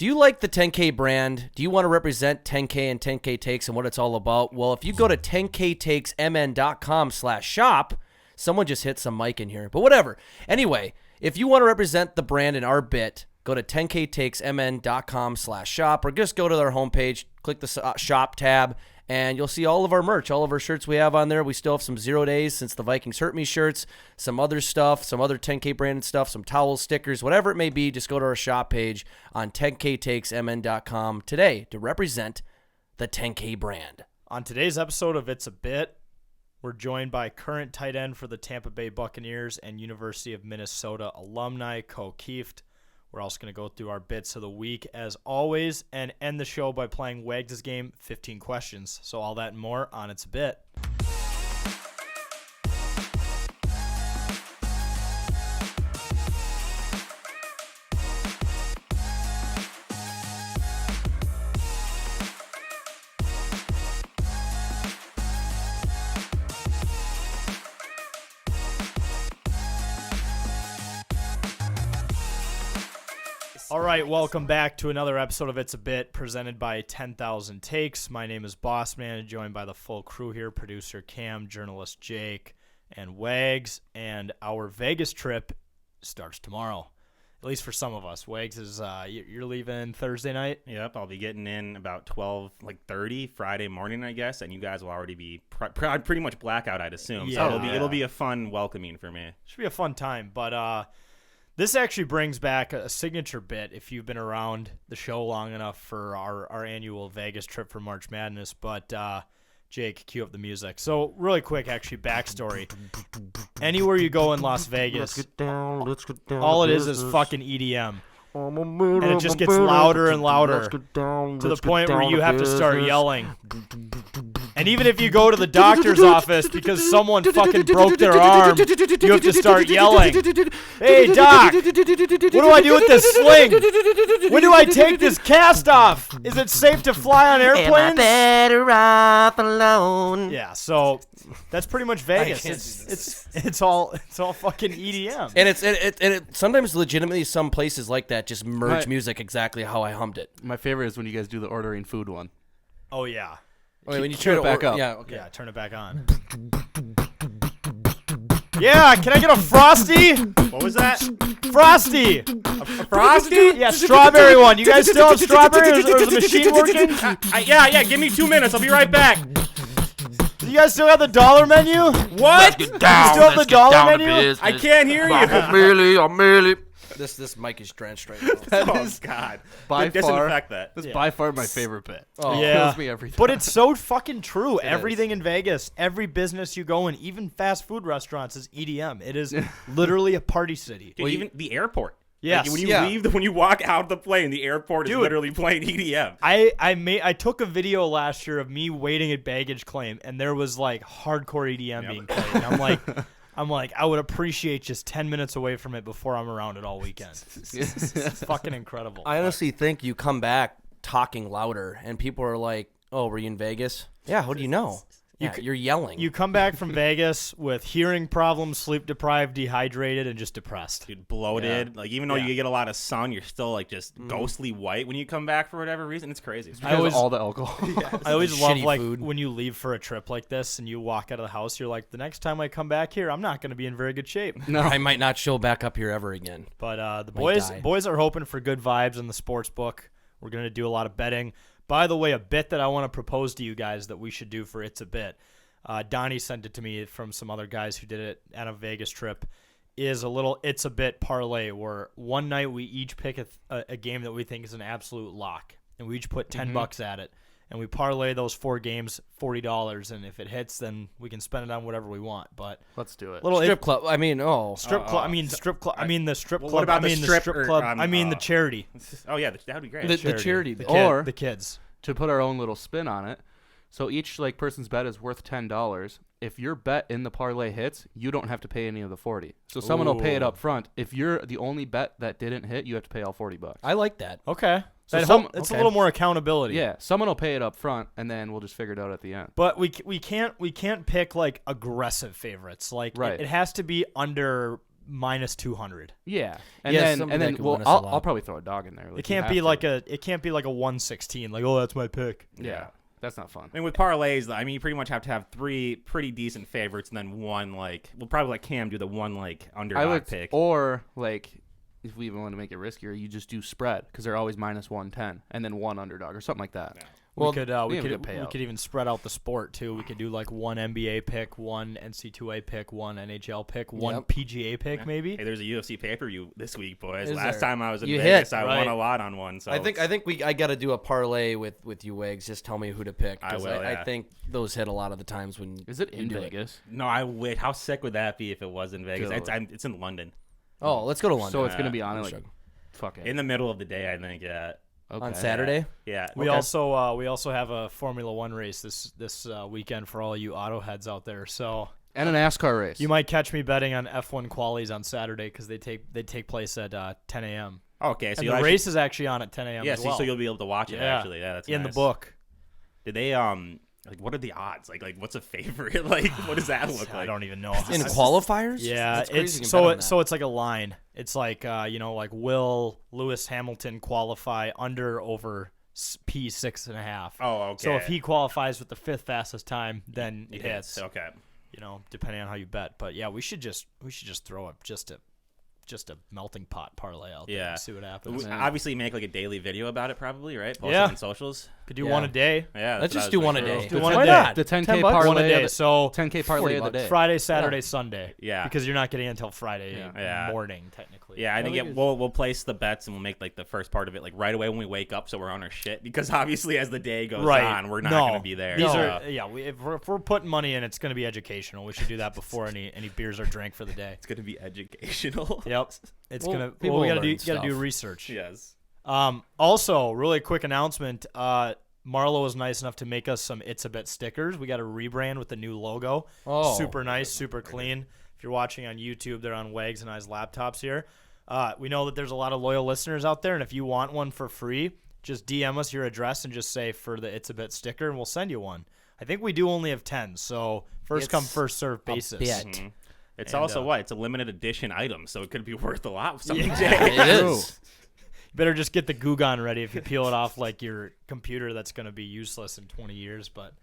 Do you like the 10K brand? Do you want to represent 10K and 10K Takes and what it's all about? Well, if you go to 10ktakesmn.com/shop, someone just hit some mic in here, but whatever. Anyway, if you want to represent the brand in our bit, go to 10ktakesmn.com/shop or just go to their homepage, click the shop tab, and you'll see all of our merch, all of our shirts we have on there. We still have some 0 days since the Vikings hurt me shirts, some other stuff, some other 10K branded stuff, some towels, stickers, whatever it may be. Just go to our shop page on 10ktakesmn.com today to represent the 10K brand. On today's episode of It's a Bit, we're joined by current tight end for the Tampa Bay Buccaneers and University of Minnesota alumni, Kieft. We're also going to go through our bits of the week, as always, and end the show by playing Wags' game, 15 questions. So all that and more on It's a Bit. All right, welcome back to another episode of It's a Bit, presented by 10,000 Takes. My name is Bossman, joined by the full crew here, producer Cam, journalist Jake, and Wags. And our Vegas trip starts tomorrow, at least for some of us. Wags, is you're leaving Thursday night? Yep, I'll be getting in about 30 Friday morning, I guess, and you guys will already be pretty much blackout, I'd assume. Yeah. So it'll be a fun welcoming for me. Should be a fun time, but this actually brings back a signature bit if you've been around the show long enough for our annual Vegas trip for March Madness. But Jake, cue up the music. So really quick, actually, backstory. Anywhere you go in Las Vegas, all it is fucking EDM. And it just gets louder and louder to the point where you have to start yelling. And even if you go to the doctor's office because someone fucking broke their arm, you have to start yelling. Hey, doc, what do I do with this sling? When do I take this cast off? Is it safe to fly on airplanes? Am I better off alone? Yeah, so that's pretty much Vegas. It's all fucking EDM. And it sometimes legitimately some places like that just merge music exactly how I hummed it. My favorite is when you guys do the ordering food one. Oh, yeah. Wait, when you turn it back up. Yeah, okay. Yeah, turn it back on. Yeah, can I get a Frosty? What was that? Frosty! A Frosty? Yeah, strawberry one. You guys still have strawberry, or is the machine working? Yeah, give me 2 minutes. I'll be right back. Do you guys still have the dollar menu? What? You still have the dollar menu? I can't hear you. I'm merely. This mic is drenched right now. Oh, God. By Disinfect that. That's by far my favorite bit. Oh. It kills me every time. But it's so fucking true. Everything is. in Vegas, every business you go in, even fast food restaurants, is EDM. It is literally a party city. Dude, even the airport. Yes. Like, when you walk out of the plane, the airport is literally playing EDM. I took a video last year of me waiting at baggage claim, and there was like hardcore EDM being played. And I'm like, I would appreciate just 10 minutes away from it before I'm around it all weekend. It's fucking incredible. I honestly think you come back talking louder, and people are like, "Oh, were you in Vegas?" Yeah, how do you know? You're yelling. You come back from Vegas with hearing problems, sleep deprived, dehydrated, and just depressed. Dude, bloated. Yeah. Like, even though you get a lot of sun, you're still like just ghostly white when you come back for whatever reason. It's crazy. It's all the alcohol. I always love like food. when you leave for a trip like this and you walk out of the house, you're like, the next time I come back here, I'm not going to be in very good shape. No, I might not show back up here ever again. But the boys are hoping for good vibes in the sports book. We're going to do a lot of betting. By the way, a bit that I want to propose to you guys that we should do for It's a Bit. Donnie sent it to me from some other guys who did it at a Vegas trip, is a little It's a Bit parlay where one night we each pick a game that we think is an absolute lock, and we each put $10 at it, and we parlay those 4 games $40, and if it hits, then we can spend it on whatever we want. But let's do it. Strip club. I mean, strip club. I mean, strip club. I mean, the strip club. What about I mean, the strip club. I mean, the charity. Oh, yeah, that would be great. the charity. Or the kids. To put our own little spin on it. So each person's bet is worth $10. If your bet in the parlay hits, you don't have to pay any of the 40. So someone will pay it up front. If you're the only bet that didn't hit, you have to pay all $40. I like that. Okay. So it's a little more accountability. Yeah, someone will pay it up front, and then we'll just figure it out at the end. But we can't pick like aggressive favorites. Like right. it has to be under minus 200. Yeah, and Yeah, then something that could well, win us a lot. I'll probably throw a dog in there. Like, It can't be like a 116. Like, oh, that's my pick. yeah. That's not fun. I mean, with parlays, I mean, you pretty much have to have 3 pretty decent favorites and then one, like, we'll probably let Cam do the one, like, underdog pick. Or, like, if we even want to make it riskier, you just do spread because they're always minus 110 and then one underdog or something like that. Yeah. Well, we have a good we payout. could even spread out the sport too. We could do like one NBA pick, one NC2A pick, one NHL pick, one Yep. PGA pick, maybe. Hey, there's a UFC pay-per-view this week, boys. Is Last there? time I was in You Vegas, hit, I right? won a lot on one. So I think I got to do a parlay with you, Wags. Just tell me who to pick. 'Cause I will, yeah. I think those hit a lot of the times when. Is it you in do Vegas? No, I would. How sick would that be if it was in Vegas? Good. It's in London. Oh, let's go to London. So it's Yeah. going to be on it I'm like, sure. fuck it. In the middle of the day, I think. Yeah. Okay. On Saturday. Yeah. We Okay. also have a Formula One race this weekend for all you auto heads out there. So And a NASCAR race. you might catch me betting on F1 qualies on Saturday because they take place at 10 a.m. Okay. So And you the actually, race is actually on at 10 a.m. yeah. as well. So you'll be able to watch it. Yeah. Actually, yeah. That's in the nice. book. Did they like what are the odds? Like what's a favorite? Like what does that look I like? don't even know. In qualifiers? Yeah, That's crazy it's you can so bet on it, that. so it's like a line. It's like like will Lewis Hamilton qualify under over P6.5? Oh, okay. So if he qualifies with the 5th fastest time, then It it hits. Okay. Depending on how you bet. But yeah, we should just throw up just a melting pot parlay out there Yeah. and see what happens. We obviously make like a daily video about it, probably, right? Post Yeah. it on socials. Could do Yeah. one a day. Yeah. Let's that's just do what I one was a thinking. day. Do one a Why day. not? The 10K $10 parlay. One a of day. the- So 10K parlay of the day. Friday, Saturday, Sunday. Yeah. Because you're not getting until Friday Yeah. morning, technically. Yeah, I I think think we'll place the bets and we'll make like the first part of it like right away when we wake up, so we're on our shit. Because obviously, as the day goes Right. on, we're not No. going to be there. These so. are if we're putting money in, it's going to be educational. We should do that before any beers are drank for the day. It's going to be educational. Yep, it's Well, gonna. people We got to learn do stuff. research. Yes. Also, really quick announcement. Marlo was nice enough to make us some It's a Bit stickers. We got a rebrand with the new logo. Oh. Super nice, super clean. If you're watching on YouTube, they're on Wags and I's laptops here. We know that there's a lot of loyal listeners out there, and if you want one for free, just DM us your address and just say for the It's a Bit sticker, and we'll send you one. I think we do only have 10, so first come, It's first serve a basis. bit. Mhm. It's And, also what? It's a limited edition item, so it could be worth a lot someday. It is. Better just get the Gugon ready if you peel it off like your computer that's going to be useless in 20 years. But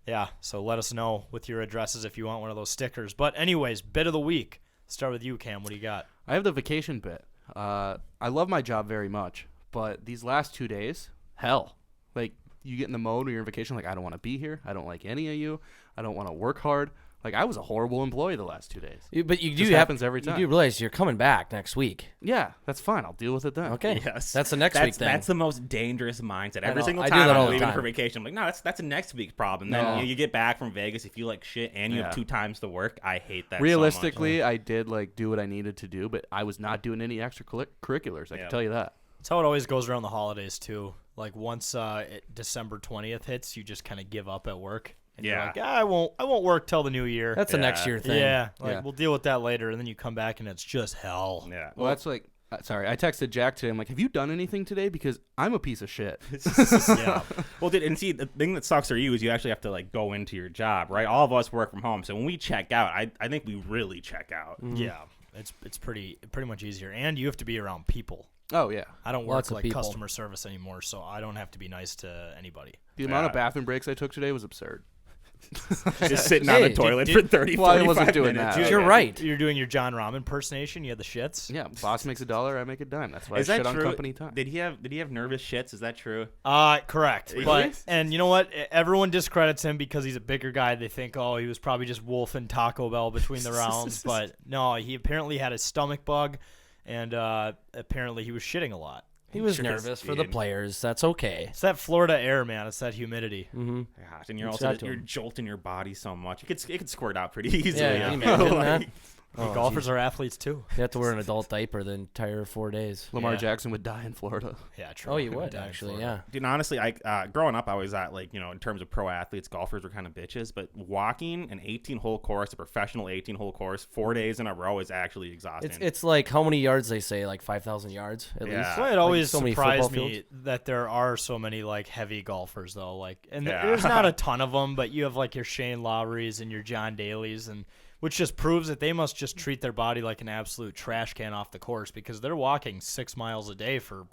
yeah, so let us know with your addresses if you want one of those stickers. But anyways, bit of the week. Start with you, Cam. What do you got? I have the vacation bit. I love my job very much, but these last 2 days, hell. Like, you get in the mode where you're on vacation, like, I don't want to be here. I don't like any of you. I don't want to work hard. Like, I was a horrible employee the last 2 days. But you do Just have- happens every time. You do realize you're coming back next week. Yeah, that's fine. I'll deal with it then. Okay. Yes. That's the next week thing. That's the most dangerous mindset. Every know. single I do time that all I'm the leaving time. for vacation, I'm like, no, that's a next week's problem. No. Then you get back from Vegas, you feel like shit, and you have Yeah. 2 times to work. I hate that. Realistically, I did like do what I needed to do, but I was not doing any extracurriculars. I Yeah. can tell you that. That's how it always goes around the holidays, too. Like, once December 20th hits, you just kind of give up at work. And you're Yeah. like, I won't work till the new year. That's a Yeah. next year thing. yeah, like, Yeah. we'll deal with that later. And then you come back and it's just hell. So much. Yeah. Well, that's like, sorry, I texted Jack today. I'm like, have you done anything today? Because I'm a piece of shit. Yeah. Well, and see, the thing that sucks for you is you actually have to like go into your job, right? All of us work from home, so when we check out, I think we really check out. Yeah, it's pretty much easier, and you have to be around people. Oh, yeah. I don't Lots work of like people. customer service anymore, so I don't have to be nice to anybody. The amount of Yeah. bathroom breaks I took today was absurd. Just sitting on the Hey, toilet did- for 30, well, I 45 wasn't doing minutes. that. You're right. You're doing your John Rahm impersonation. You had the shits. Yeah, boss makes $1, I make a dime. That's why Is I that shit true? on company time. Did he have nervous shits? Is that true? Correct. Really? But and you know what? Everyone discredits him because he's a bigger guy. They think, oh, he was probably just wolfing Taco Bell between the rounds. But no, he apparently had a stomach bug, and apparently he was shitting a lot. He was Sure nervous for the did. players. That's okay. It's that Florida air, man. It's that humidity. Mm-hmm. Gosh, and you're Reach also out to you're him. jolting your body so much. It could squirt out pretty easily. Yeah, I can you feel imagine like. that? Hey, Oh, golfers are athletes too. You have to wear an adult diaper the entire 4 days. Lamar Yeah. Jackson would die in Florida. Yeah, true. Oh, you Down would in actually, Florida. yeah. Dude, honestly, I growing up, I was at like in terms of pro athletes, golfers were kind of bitches. But walking an 18-hole course, a professional 18-hole course, 4 days in a row is actually exhausting. It's like how many yards they say, like 5,000 yards at Yeah. least. That's why it Like, always so many surprised football me fields. that there are so many like heavy golfers though. Like, and Yeah. there's not a ton of them, but you have like your Shane Lowrys and your John Daly's, and which just proves that they must just treat their body like an absolute trash can off the course because they're walking 6 miles a day for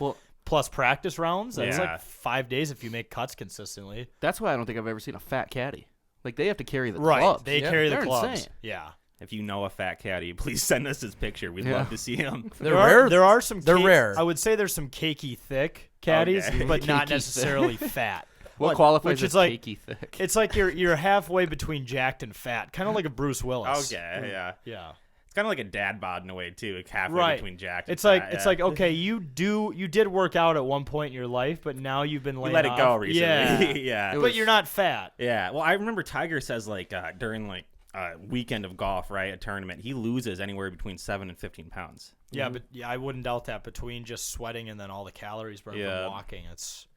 plus practice rounds. That's like 5 days if you make cuts consistently. That's why I don't think I've ever seen a fat caddy. Like, they have to carry the Right, clubs. they carry the They're clubs. insane. Yeah. If you know a fat caddy, please send us his picture. We'd love to see him. They're rare. There are some. They're rare. I would say there's some cakey thick caddies, Okay. but not Cakey necessarily fat. What qualifies which as is like cakey thick? it's like you're halfway between jacked and fat, kind of like a Bruce Willis. Okay, yeah. Yeah. It's kind of like a dad bod in a way too, like halfway Right. between jacked and It's like fat, it's yeah. like okay, you did work out at one point in your life, but now you've been You laying let it off. go recently. Yeah. yeah. But you're not fat. Yeah. Well, I remember Tiger says like during like weekend of golf, right, a tournament, he loses anywhere between 7 and 15 pounds. Yeah, but I wouldn't doubt that between just sweating and then all the calories burned Yeah. from walking, it's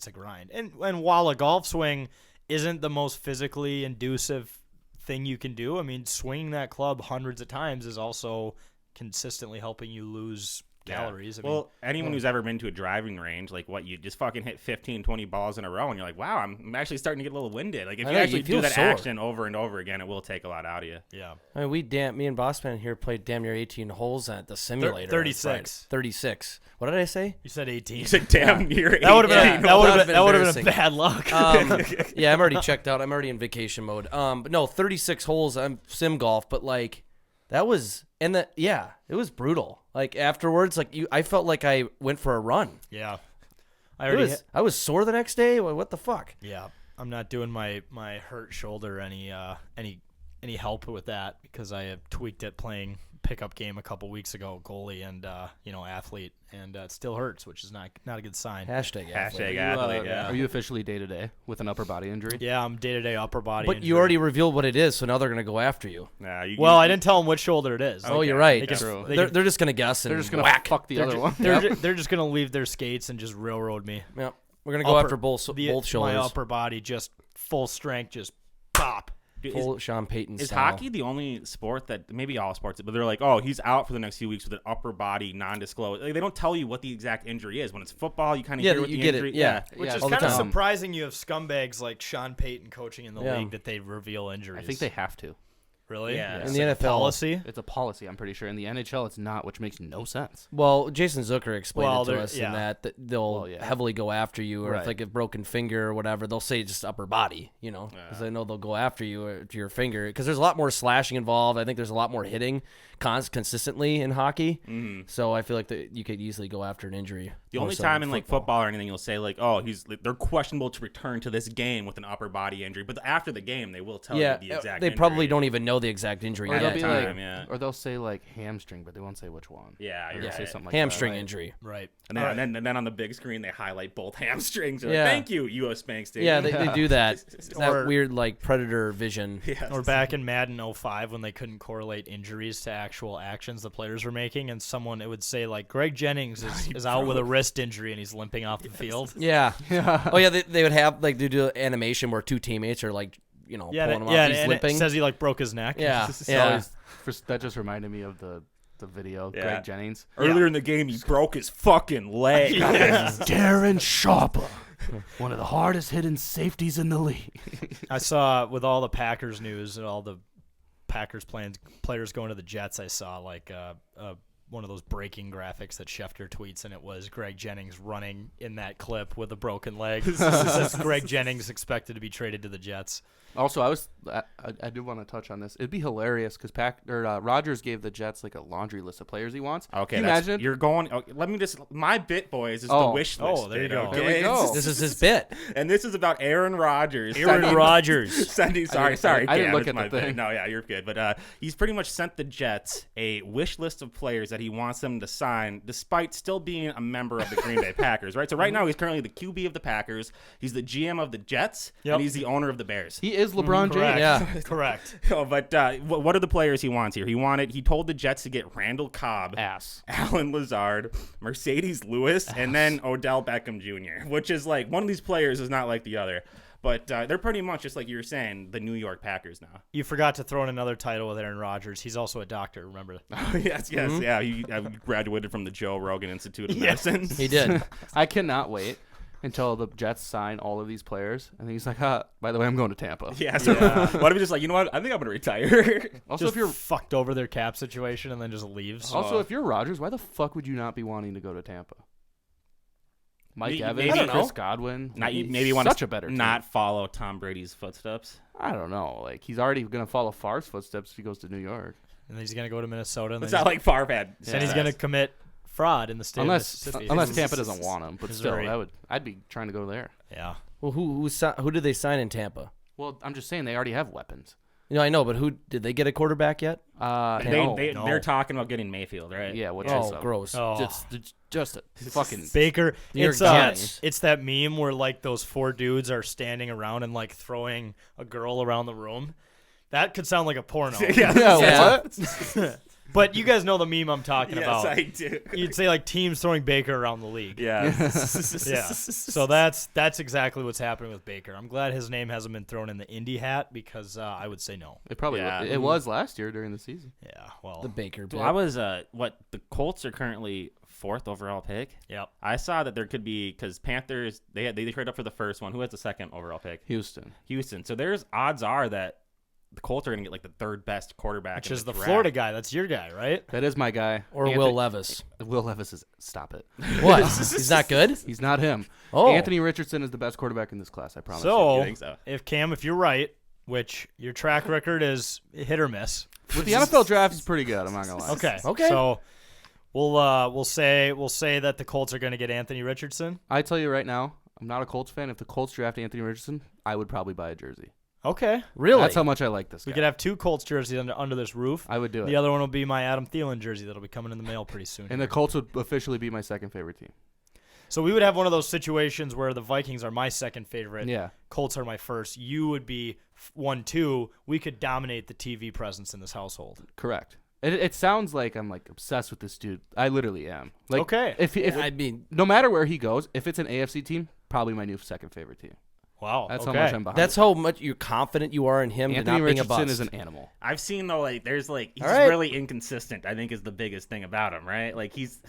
a grind. And while a golf swing isn't the most physically inducive thing you can do, I mean, swinging that club hundreds of times is also consistently helping you lose calories. I mean, Well, anyone who's ever been to a driving range, like what, you just fucking hit 15, 20 balls in a row and you're like, wow, I'm actually starting to get a little winded. Like if I you know, actually you do feel that sore. action over and over again, it will take a lot out of you. yeah. I mean, me and Bossman here played damn near 18 holes at the simulator. 36. 36. What did I say? You said 18. You said, damn, you're That would have been Yeah. that would have That been, would've been a bad luck. Yeah, I'm already checked out. I'm already in vacation mode. But no, 36 holes. I'm sim golf, but like that was it was brutal. Like afterwards, like I felt like I went for a run. Yeah. I was sore the next day. What the fuck? Yeah. I'm not doing my hurt shoulder any help with that because I have tweaked it playing pickup game a couple weeks ago, goalie and athlete, and it still hurts, which is not a good sign. Hashtag athlete. athlete, yeah. Are you officially day-to-day with an upper body injury? Yeah, I'm day-to-day upper body But injury. you already revealed what it is, so now they're gonna go after you. Nah, Well, I didn't tell them which shoulder it is. Oh, you're right. They can- True. they They're, can- they're just gonna guess and They're just going to whack. fuck the other one. they're just gonna leave their skates and just railroad me. Yep. We're gonna go Upper- after both My shoulders. upper body just full strength, just pop. Full Sean Payton Is style. hockey the only sport that, maybe all sports, but they're like, oh, he's out for the next few weeks with an upper body non-disclosed. Like, they don't tell you what the exact injury is. When it's football, you kind of Yeah, hear what you the get it, injury. yeah. Which Yeah, is all the kind of time. surprising. You have scumbags like Sean Payton coaching in the Yeah. league that they reveal injuries. I think they have to. really. Yeah. It's In the like a NFL. policy. It's a policy, I'm pretty sure. In the NHL, it's not, which makes no sense. Well, Jason Zucker explained Well, it to there- us yeah. in that they'll Well, yeah. heavily go after you, or Right. if like a broken finger or whatever, they'll say just upper body, because they know they'll go after you or to your finger because there's a lot more slashing involved. I think there's a lot more hitting consistently in hockey. Mm-hmm. So I feel like that you could easily go after an injury. The more only so time than in like football or anything, you'll say like, oh, they're questionable to return to this game with an upper body injury. But after the game, they will tell Yeah, you the exact they injury. probably don't even know the exact injury Or yet. they'll be time, like, yeah. or they'll say like hamstring, but they won't say which one. Yeah, Or you're they'll say right. something like Hamstring that. injury. Right. And then, and then on the big screen, they highlight both hamstrings. They're like, Yeah. thank you, U.S. Bank Stadium. Yeah, they do that. That Or- weird like predator vision. Yes. Or back in Madden 05 when they couldn't correlate injuries to actual actions the players were making, and it would say like Greg Jennings is out with a wrist injury and he's limping off the field. Yeah. Oh yeah, they would have like they do animation where two teammates are like pulling him off. He's and limping. it says he like broke his neck. Yeah, It's yeah. always- that just reminded me of the video, Yeah. Greg Jennings. Earlier in the game, he broke his fucking leg. Darren Sharper, one of the hardest hitting safeties in the league. I saw with all the Packers news and all the Packers players going to the Jets. I saw like one of those breaking graphics that Schefter tweets, and it was Greg Jennings running in that clip with a broken leg. It says Greg Jennings expected to be traded to the Jets. Also, I do want to touch on this. It'd be hilarious because Rodgers gave the Jets like a laundry list of players he wants. Okay, Can you imagine? you're going. Okay, let me just. My bit, boys, is the Oh. wish list. Oh, there you bit, go. Okay? There we go. This is his bit. And this is about Aaron Rodgers. Aaron Rodgers. Sending. Sorry, I didn't Cam, look it's at my the thing. bit. No, yeah, you're good. But he's pretty much sent the Jets a wish list of players that he wants them to sign, despite still being a member of the Green Bay Packers. Right. So right now he's currently the QB of the Packers. He's the GM of the Jets, Yep. and he's the owner of the Bears. He is LeBron Correct. James. Yeah. Correct. Oh, but what are the players he wants here? He told the Jets to get Randall Cobb, Ass. Alan Lazard, Mercedes Lewis, and then Odell Beckham Jr., which is like one of these players is not like the other. But they're pretty much just like you were saying, the New York Packers now. You forgot to throw in another title with Aaron Rodgers. He's also a doctor, remember? yes, yeah. He graduated from the Joe Rogan Institute of Medicine. He did. I cannot wait until the Jets sign all of these players, and then he's like, by the way, I'm going to Tampa. Yeah. So what if he's just like, you know what? I think I'm gonna retire. Also, Just if you're fucked over their cap situation and then just leaves. if you're Rodgers, why the fuck would you not be wanting to go to Tampa? Mike Maybe- Evans, maybe- Chris Godwin. Maybe you want such to a better team. not follow Tom Brady's footsteps. I don't know. Like he's already gonna follow Favre's footsteps if he goes to New York. And then he's going to go to Minnesota. And It's then not like Favre had. then he's going to commit fraud in the state of Mississippi. Unless Tampa doesn't want him, but still, Missouri. I'd be trying to go there. Yeah. Well, who did they sign in Tampa? Well, I'm just saying they already have weapons. I know, but who did they get a quarterback yet? No. They're talking about getting Mayfield, right? Yeah, which Oh, is gross. Oh. just a fucking Baker, New York it's Giants. it's that meme where like those 4 dudes are standing around and like throwing a girl around the room. That could sound like a porno. Yeah. what? But you guys know the meme I'm talking Yes, about. I do. You'd say like teams throwing Baker around the league. Yeah. Yeah. So that's exactly what's happening with Baker. I'm glad his name hasn't been thrown in the Indy hat because I would say no. It probably Yeah. it was last year during the season. Yeah. Well. The Baker. So I was the Colts are currently 4th overall pick. Yep. I saw that there could be because Panthers they traded up for the first one. Who has the 2nd overall pick? Houston. So there's odds are that the Colts are going to get like the 3rd best quarterback, Which in is the draft. Florida guy. That's your guy, right? That is my guy. or Will Levis. Will Levis is stop it. What? He's not good? He's not him. Oh. Anthony Richardson is the best quarterback in this class. I promise. So, You think so? if you're right, which your track record is hit or miss. With the NFL draft is pretty good. I'm not gonna lie. Okay. Okay. So we'll say that the Colts are going to get Anthony Richardson. I tell you right now, I'm not a Colts fan. If the Colts draft Anthony Richardson, I would probably buy a jersey. Okay. Really? That's how much I like this guy. We could have 2 Colts jerseys under this roof. I would do it. The other one will be my Adam Thielen jersey that'll be coming in the mail pretty soon. And the Colts would officially be my second favorite team. So we would have one of those situations where the Vikings are my second favorite. Yeah. Colts are my first. You would be 1-2. We could dominate the TV presence in this household. Correct. It sounds like I'm like obsessed with this dude. I literally am. Like, Okay. If I mean, no matter where he goes, if it's an AFC team, probably my new second favorite team. Wow. That's okay. how much I'm behind. that's how much you're confident you are in him to Anthony not being a Richardson bust. is an animal. I've seen though like there's like he's All right. really inconsistent. I think is the biggest thing about him, right? Like he's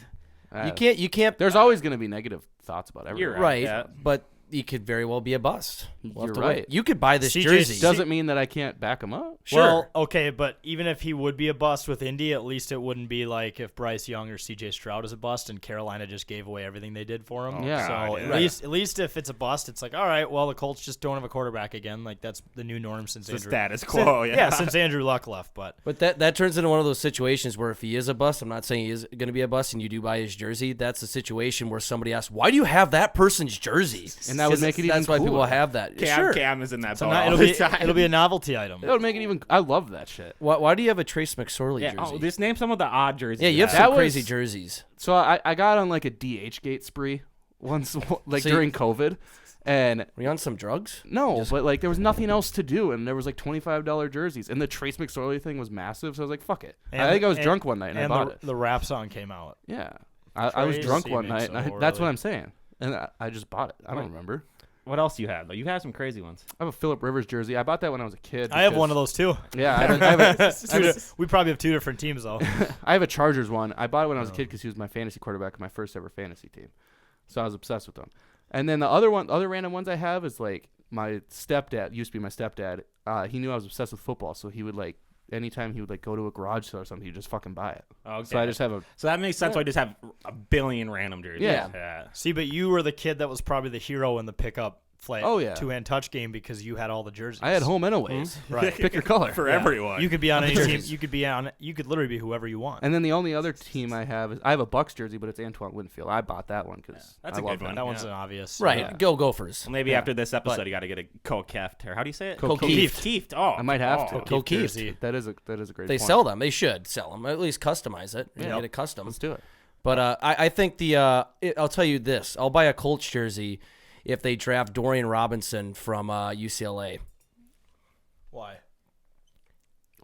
You can't. There's always going to be negative thoughts about everyone. You're right, yeah. but he could very well be a bust. We'll have You're to right. wait. You could buy this CJ jersey. Doesn't mean that I can't back him up. Sure. Well, okay, but even if he would be a bust with Indy, at least it wouldn't be like if Bryce Young or C.J. Stroud is a bust and Carolina just gave away everything they did for him. Yeah. So God, at yeah. least if it's a bust, it's like, all right, well, the Colts just don't have a quarterback again. Like that's the new norm since It's the Andrew. status quo. Yeah. Since Andrew Luck left. But But that turns into one of those situations where if he is a bust, I'm not saying he is going to be a bust, and you do buy his jersey, that's a situation where somebody asks, why do you have that person's jersey? And that would make it even That's why people cooler. have that. Sure. Cam is in that so boat now all it'll the be time. it'll be a novelty item. That would make it even. I love that shit. Why do you have a Trace McSorley Yeah. jersey? Oh, just name some of the odd jerseys. Yeah, you have That some was- crazy jerseys. So I got on like a DH gate spree once, like So you- during COVID, and Were you on some drugs? no, but like there was nothing else to do, and there was like $25 jerseys, and the Trace McSorley thing was massive, so I was like, fuck it. I think I was drunk one night and I bought it. The rap song came out. Yeah, I was Trace drunk one night, and that's what McSorley. I'm saying, and I just bought it. I don't remember. What else do you have? Though you have some crazy ones. I have a Phillip Rivers jersey. I bought that when I was a kid. I have because- one of those too. Yeah, I have a, We probably have 2 different teams though. I have a Chargers one. I bought it when I was a kid because he was my fantasy quarterback in my first ever fantasy team. So I was obsessed with him. And then the other random ones I have is like my stepdad, used to be my stepdad. He knew I was obsessed with football, so he would like anytime he would like go to a garage sale or something, he'd just fucking buy it. Okay. So I just have a So that makes sense. Why I just have a billion random jerseys. Yeah. See, but you were the kid that was probably the hero in the pickup flight. Oh, yeah. 2-hand touch game because you had all the jerseys. I had home anyways. Right. Pick your color. For Yeah. everyone. You could be on any team. You could literally be whoever you want. And then the only other team I have is I have a Bucks jersey, but it's Antoine Winfield. I bought that one because That's I a love good one. him. That one's Yeah. an obvious. Right. Yeah. Go Gophers. Well, maybe Yeah. after this episode, But- you got to get a Kieft, or how do you say it? Kieft. Kieft. Oh, I might have to. Go Kieft. jersey. That is a great They point. sell them. They should sell them. At least customize it. Yep. Get it custom. Let's do it. But I think I'll tell you this. I'll buy a Colts jersey if they draft Dorian Robinson from UCLA. Why?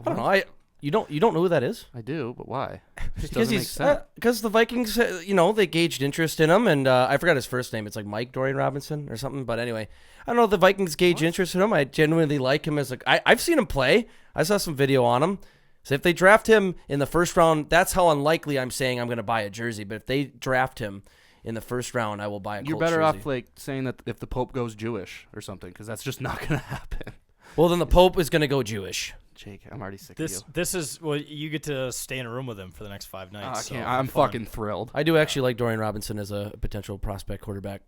I don't know. You don't know who that is? I do, but why? It just Because doesn't make sense. because the Vikings, they gauged interest in him, and I forgot his first name. It's like Mike Dorian Robinson or something. But anyway, I don't know. The Vikings gauge interest in him. I genuinely like him as I've seen him play. I saw some video on him. So if they draft him in the first round, that's how unlikely I'm saying I'm going to buy a jersey. But if they draft him in the first round, I will buy a You're Colts better jersey. off like saying that if the Pope goes Jewish or something, because that's just not gonna happen. Well, then the Pope is going to go Jewish. Jake, I'm already sick of you. This is well, you get to stay in a room with him for the next 5 nights. I so can't. have I'm fun. fucking thrilled. I do actually like Dorian Robinson as a potential prospect quarterback.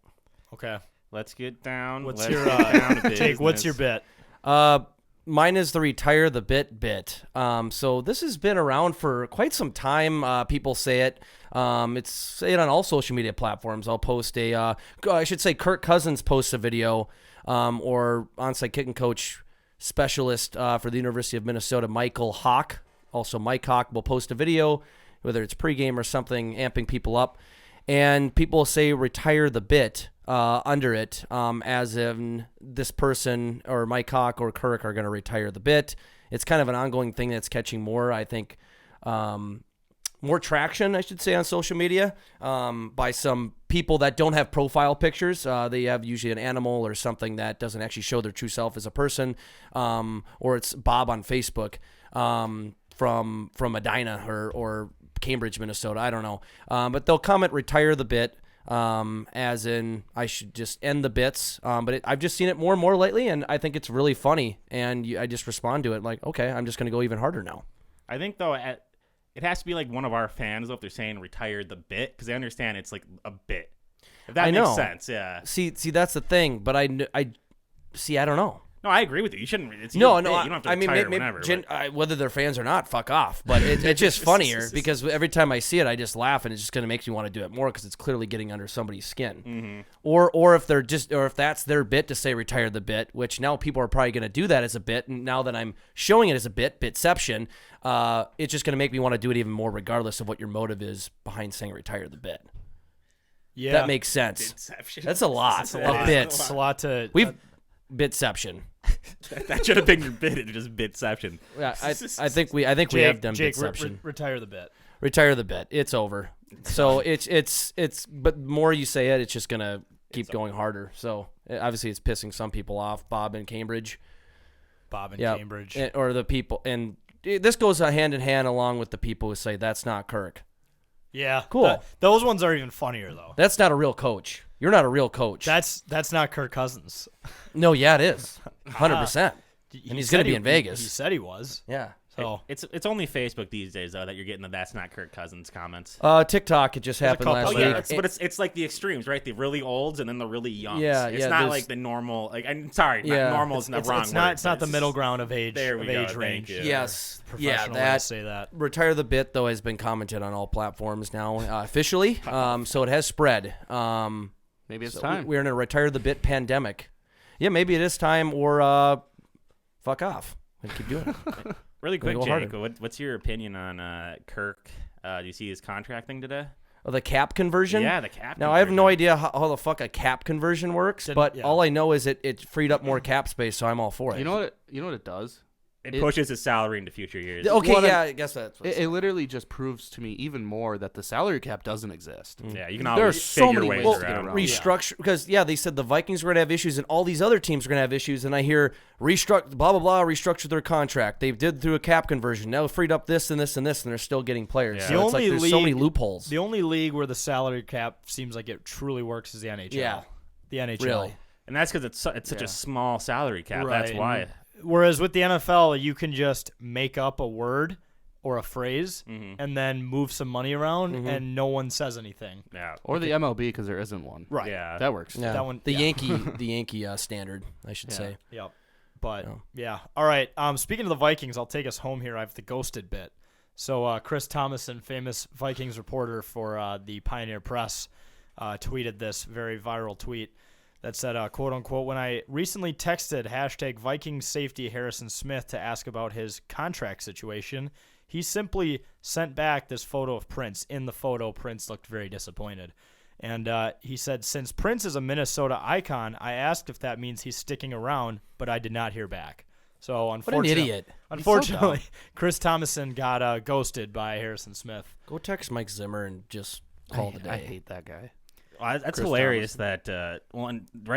Okay. Let's get down. What's let's your get down to Jake? What's business. your bet? Mine is the retire the bit. So this has been around for quite some time. People say it. It's say it on all social media platforms. I'll post I should say Kirk Cousins posts a video, or onside kicking coach specialist for the University of Minnesota, Michael Hawk. Also, Mike Hawk will post a video, whether it's pregame or something, amping people up. And people say retire the bit under it, as in this person or Mike Hawk or Kirk are going to retire the bit. It's kind of an ongoing thing that's catching more, I think, more traction, I should say, on social media by some people that don't have profile pictures. They have usually an animal or something that doesn't actually show their true self as a person, or it's Bob on Facebook from Medina or Cambridge, Minnesota. I don't know. But they'll comment retire the bit, as in I should just end the bits. But I've just seen it more and more lately, and I think it's really funny. And I just respond to it like, okay, I'm just going to go even harder now. I think, though, it has to be like one of our fans, though, if they're saying retire the bit, because they understand it's like a bit. If that I makes know. sense, yeah. See, that's the thing. But I don't know. No, I agree with you. You shouldn't. It's No, your no. bit. You don't have to I mean, retire maybe, whenever. whether they're fans or not, fuck off. But it's just funnier because every time I see it, I just laugh, and it's just going to make me want to do it more because it's clearly getting under somebody's skin. Mm-hmm. Or if if that's their bit to say retire the bit, which now people are probably going to do that as a bit, and now that I'm showing it as a bitception, it's just going to make me want to do it even more, regardless of what your motive is behind saying retire the bit. Yeah, That makes sense. Bitception. That's a lot That's of a lot. bits. It's a lot to. Bitception. That should have been your bit. It's just bitception. Yeah, I think we Jake, have done Jake, bitception. retire the bet. Retire the bit. It's over. So it's but more you say it, it's just gonna keep going harder. So obviously it's pissing some people off. Bob in Cambridge, Cambridge. or the people, and this goes hand in hand along with the people who say that's not Kirk. Yeah, Cool. those ones are even funnier though. That's not a real coach. You're not a real coach. That's not Kirk Cousins. No, yeah, it is. 100%. And he's gonna be in Vegas. He said he was. Yeah. So It's only Facebook these days though that you're getting the "that's not Kirk Cousins" comments. TikTok, it just happened couple last there. week. But it's like the extremes, right? The really olds and then the really youngs. Yeah, It's yeah, not there's- like the normal. Like, I'm sorry, Yeah. normal is the wrong it's word. not but the middle ground of age. There we of go, age thank range. you. Yes. Yeah, Professional way to that say that. retire the bit though has been commented on all platforms now officially. So it has spread. Maybe it's So time. we're in a retire the bit pandemic. Yeah, maybe it is time, or fuck off and keep doing it. Really quick, go Jake, harder. what's your opinion on Kirk? Do you see his contract thing today? Oh, the cap conversion? Yeah, the cap. Now, I have no conversion. idea how the fuck a cap conversion works, but yeah. all I know is it freed up more cap space, so I'm all for it. You know what it does? It pushes his salary into future years. Okay, What yeah, I guess that's what It literally just proves to me even more that the salary cap doesn't exist. Yeah, you can There are always so figure many ways ways to get around. around. restructure, because they said the Vikings were going to have issues and all these other teams are going to have issues, and I hear restructure, blah, blah, blah, restructure their contract. They did through a cap conversion. Now freed up this and this and this, and they're still getting players. Yeah. So The it's like only there's so many league- loopholes. The only league where the salary cap seems like it truly works is the NHL. Yeah. The NHL. Really. And that's because it's such a small salary cap. Right. That's why. Whereas with the NFL, you can just make up a word or a phrase Mm-hmm. and then move some money around and no one says anything. Yeah. Or the MLB because there isn't one. Right. Yeah. That works. Yeah. That one- the yeah. Yankee standard, I should say. Yep. But yeah. All right. Speaking of the Vikings, I'll take us home here. I have the ghosted bit. So Chris Thomason, famous Vikings reporter for the Pioneer Press, tweeted this very viral tweet that said, quote unquote, when I recently texted #Vikings safety Harrison Smith to ask about his contract situation, he simply sent back this photo of Prince. In the photo, Prince looked very disappointed. And he said, since Prince is a Minnesota icon, I asked if that means he's sticking around, but I did not hear back. So What an unfortunately, idiot. Unfortunately, Chris Thomason got ghosted by Harrison Smith. Go text Mike Zimmer and just call it a day. I hate that guy. That's Chris hilarious that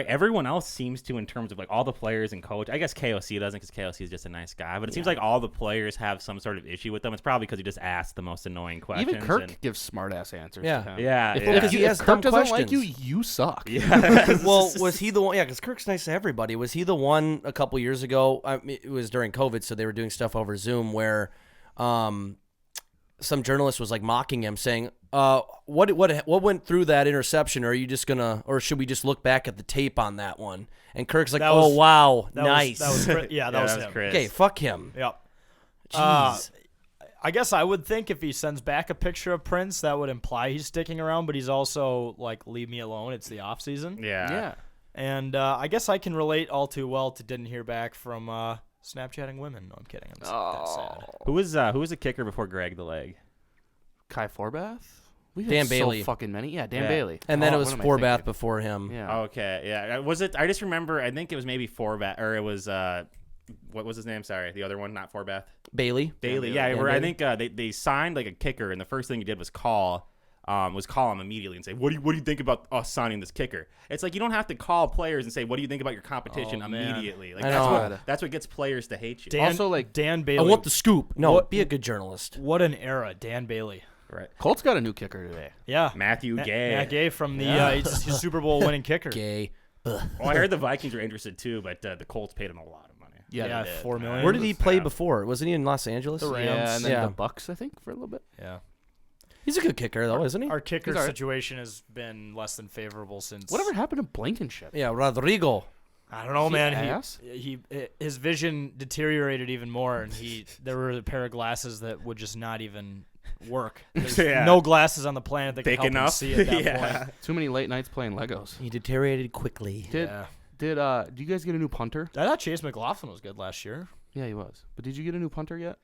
everyone else seems to, in terms of like all the players and coach. I guess KOC doesn't, because KOC is just a nice guy. But it seems like all the players have some sort of issue with them. It's probably because he just asked the most annoying questions. Even Kirk gives smart ass answers. Yeah. To him. Yeah, Because he has if dumb Kirk doesn't like you, questions. you suck. Yeah. Well, was he the one? Yeah, because Kirk's nice to everybody. Was he the one a couple years ago? I mean, it was during COVID, so they were doing stuff over Zoom where some journalist was like mocking him, saying, "What went through that interception? Or are you just gonna, or should we just look back at the tape on that one?" And Kirk's like, That "Oh was- wow, That nice." Was, that was Chris. Yeah, that was him. Chris. Okay, fuck him. Yep. Jeez. I guess I would think if he sends back a picture of Prince, that would imply he's sticking around, but he's also like, leave me alone. It's the off season. Yeah. And I guess I can relate all too well to didn't hear back from Snapchatting women. No, I'm kidding. That's sad. Who was the kicker before Greg the Leg? Kai Forbath? We had Dan so Bailey. fucking many. Yeah, Dan Yeah. Bailey. And then it was what am I Forbath thinking? before him. Yeah. Okay, yeah. Was it? I just remember. I think it was maybe Forbath, or it was what was his name? Sorry, the other one, not Forbath. Bailey. Bailey. Yeah, where I think they signed like a kicker, and the first thing he did was call him immediately and say, what do you think about us signing this kicker? It's like you don't have to call players and say, what do you think about your competition immediately? Like I that's know. that's what gets players to hate you. Dan, Also, like, Dan I Bailey. want the scoop. No, What- be a good journalist. What an era, Dan Bailey. Right. Colts got a new kicker today. Yeah. Matthew Gay. Matt Gay from the he's Super Bowl winning kicker. Gay. Well, I heard the Vikings were interested too, but the Colts paid him a lot of money. Yeah, they did. $4 million. Where did he play Yeah. before? Wasn't he in Los Angeles? The Rams. Yeah, and then Yeah. the Bucks, I think, for a little bit. Yeah. He's a good kicker, though, isn't he? Our kicker He's all right. situation has been less than favorable since. Whatever happened to Blankenship? Yeah, Rodrigo. I don't know, Is he man. ass? His vision deteriorated even more, and there were a pair of glasses that would just not even work. There's Yeah. no glasses on the planet that can Big help him enough. see at that Yeah. point. Too many late nights playing Legos. He deteriorated quickly. Did you guys get a new punter? I thought Chase McLaughlin was good last year. Yeah, he was. But did you get a new punter yet?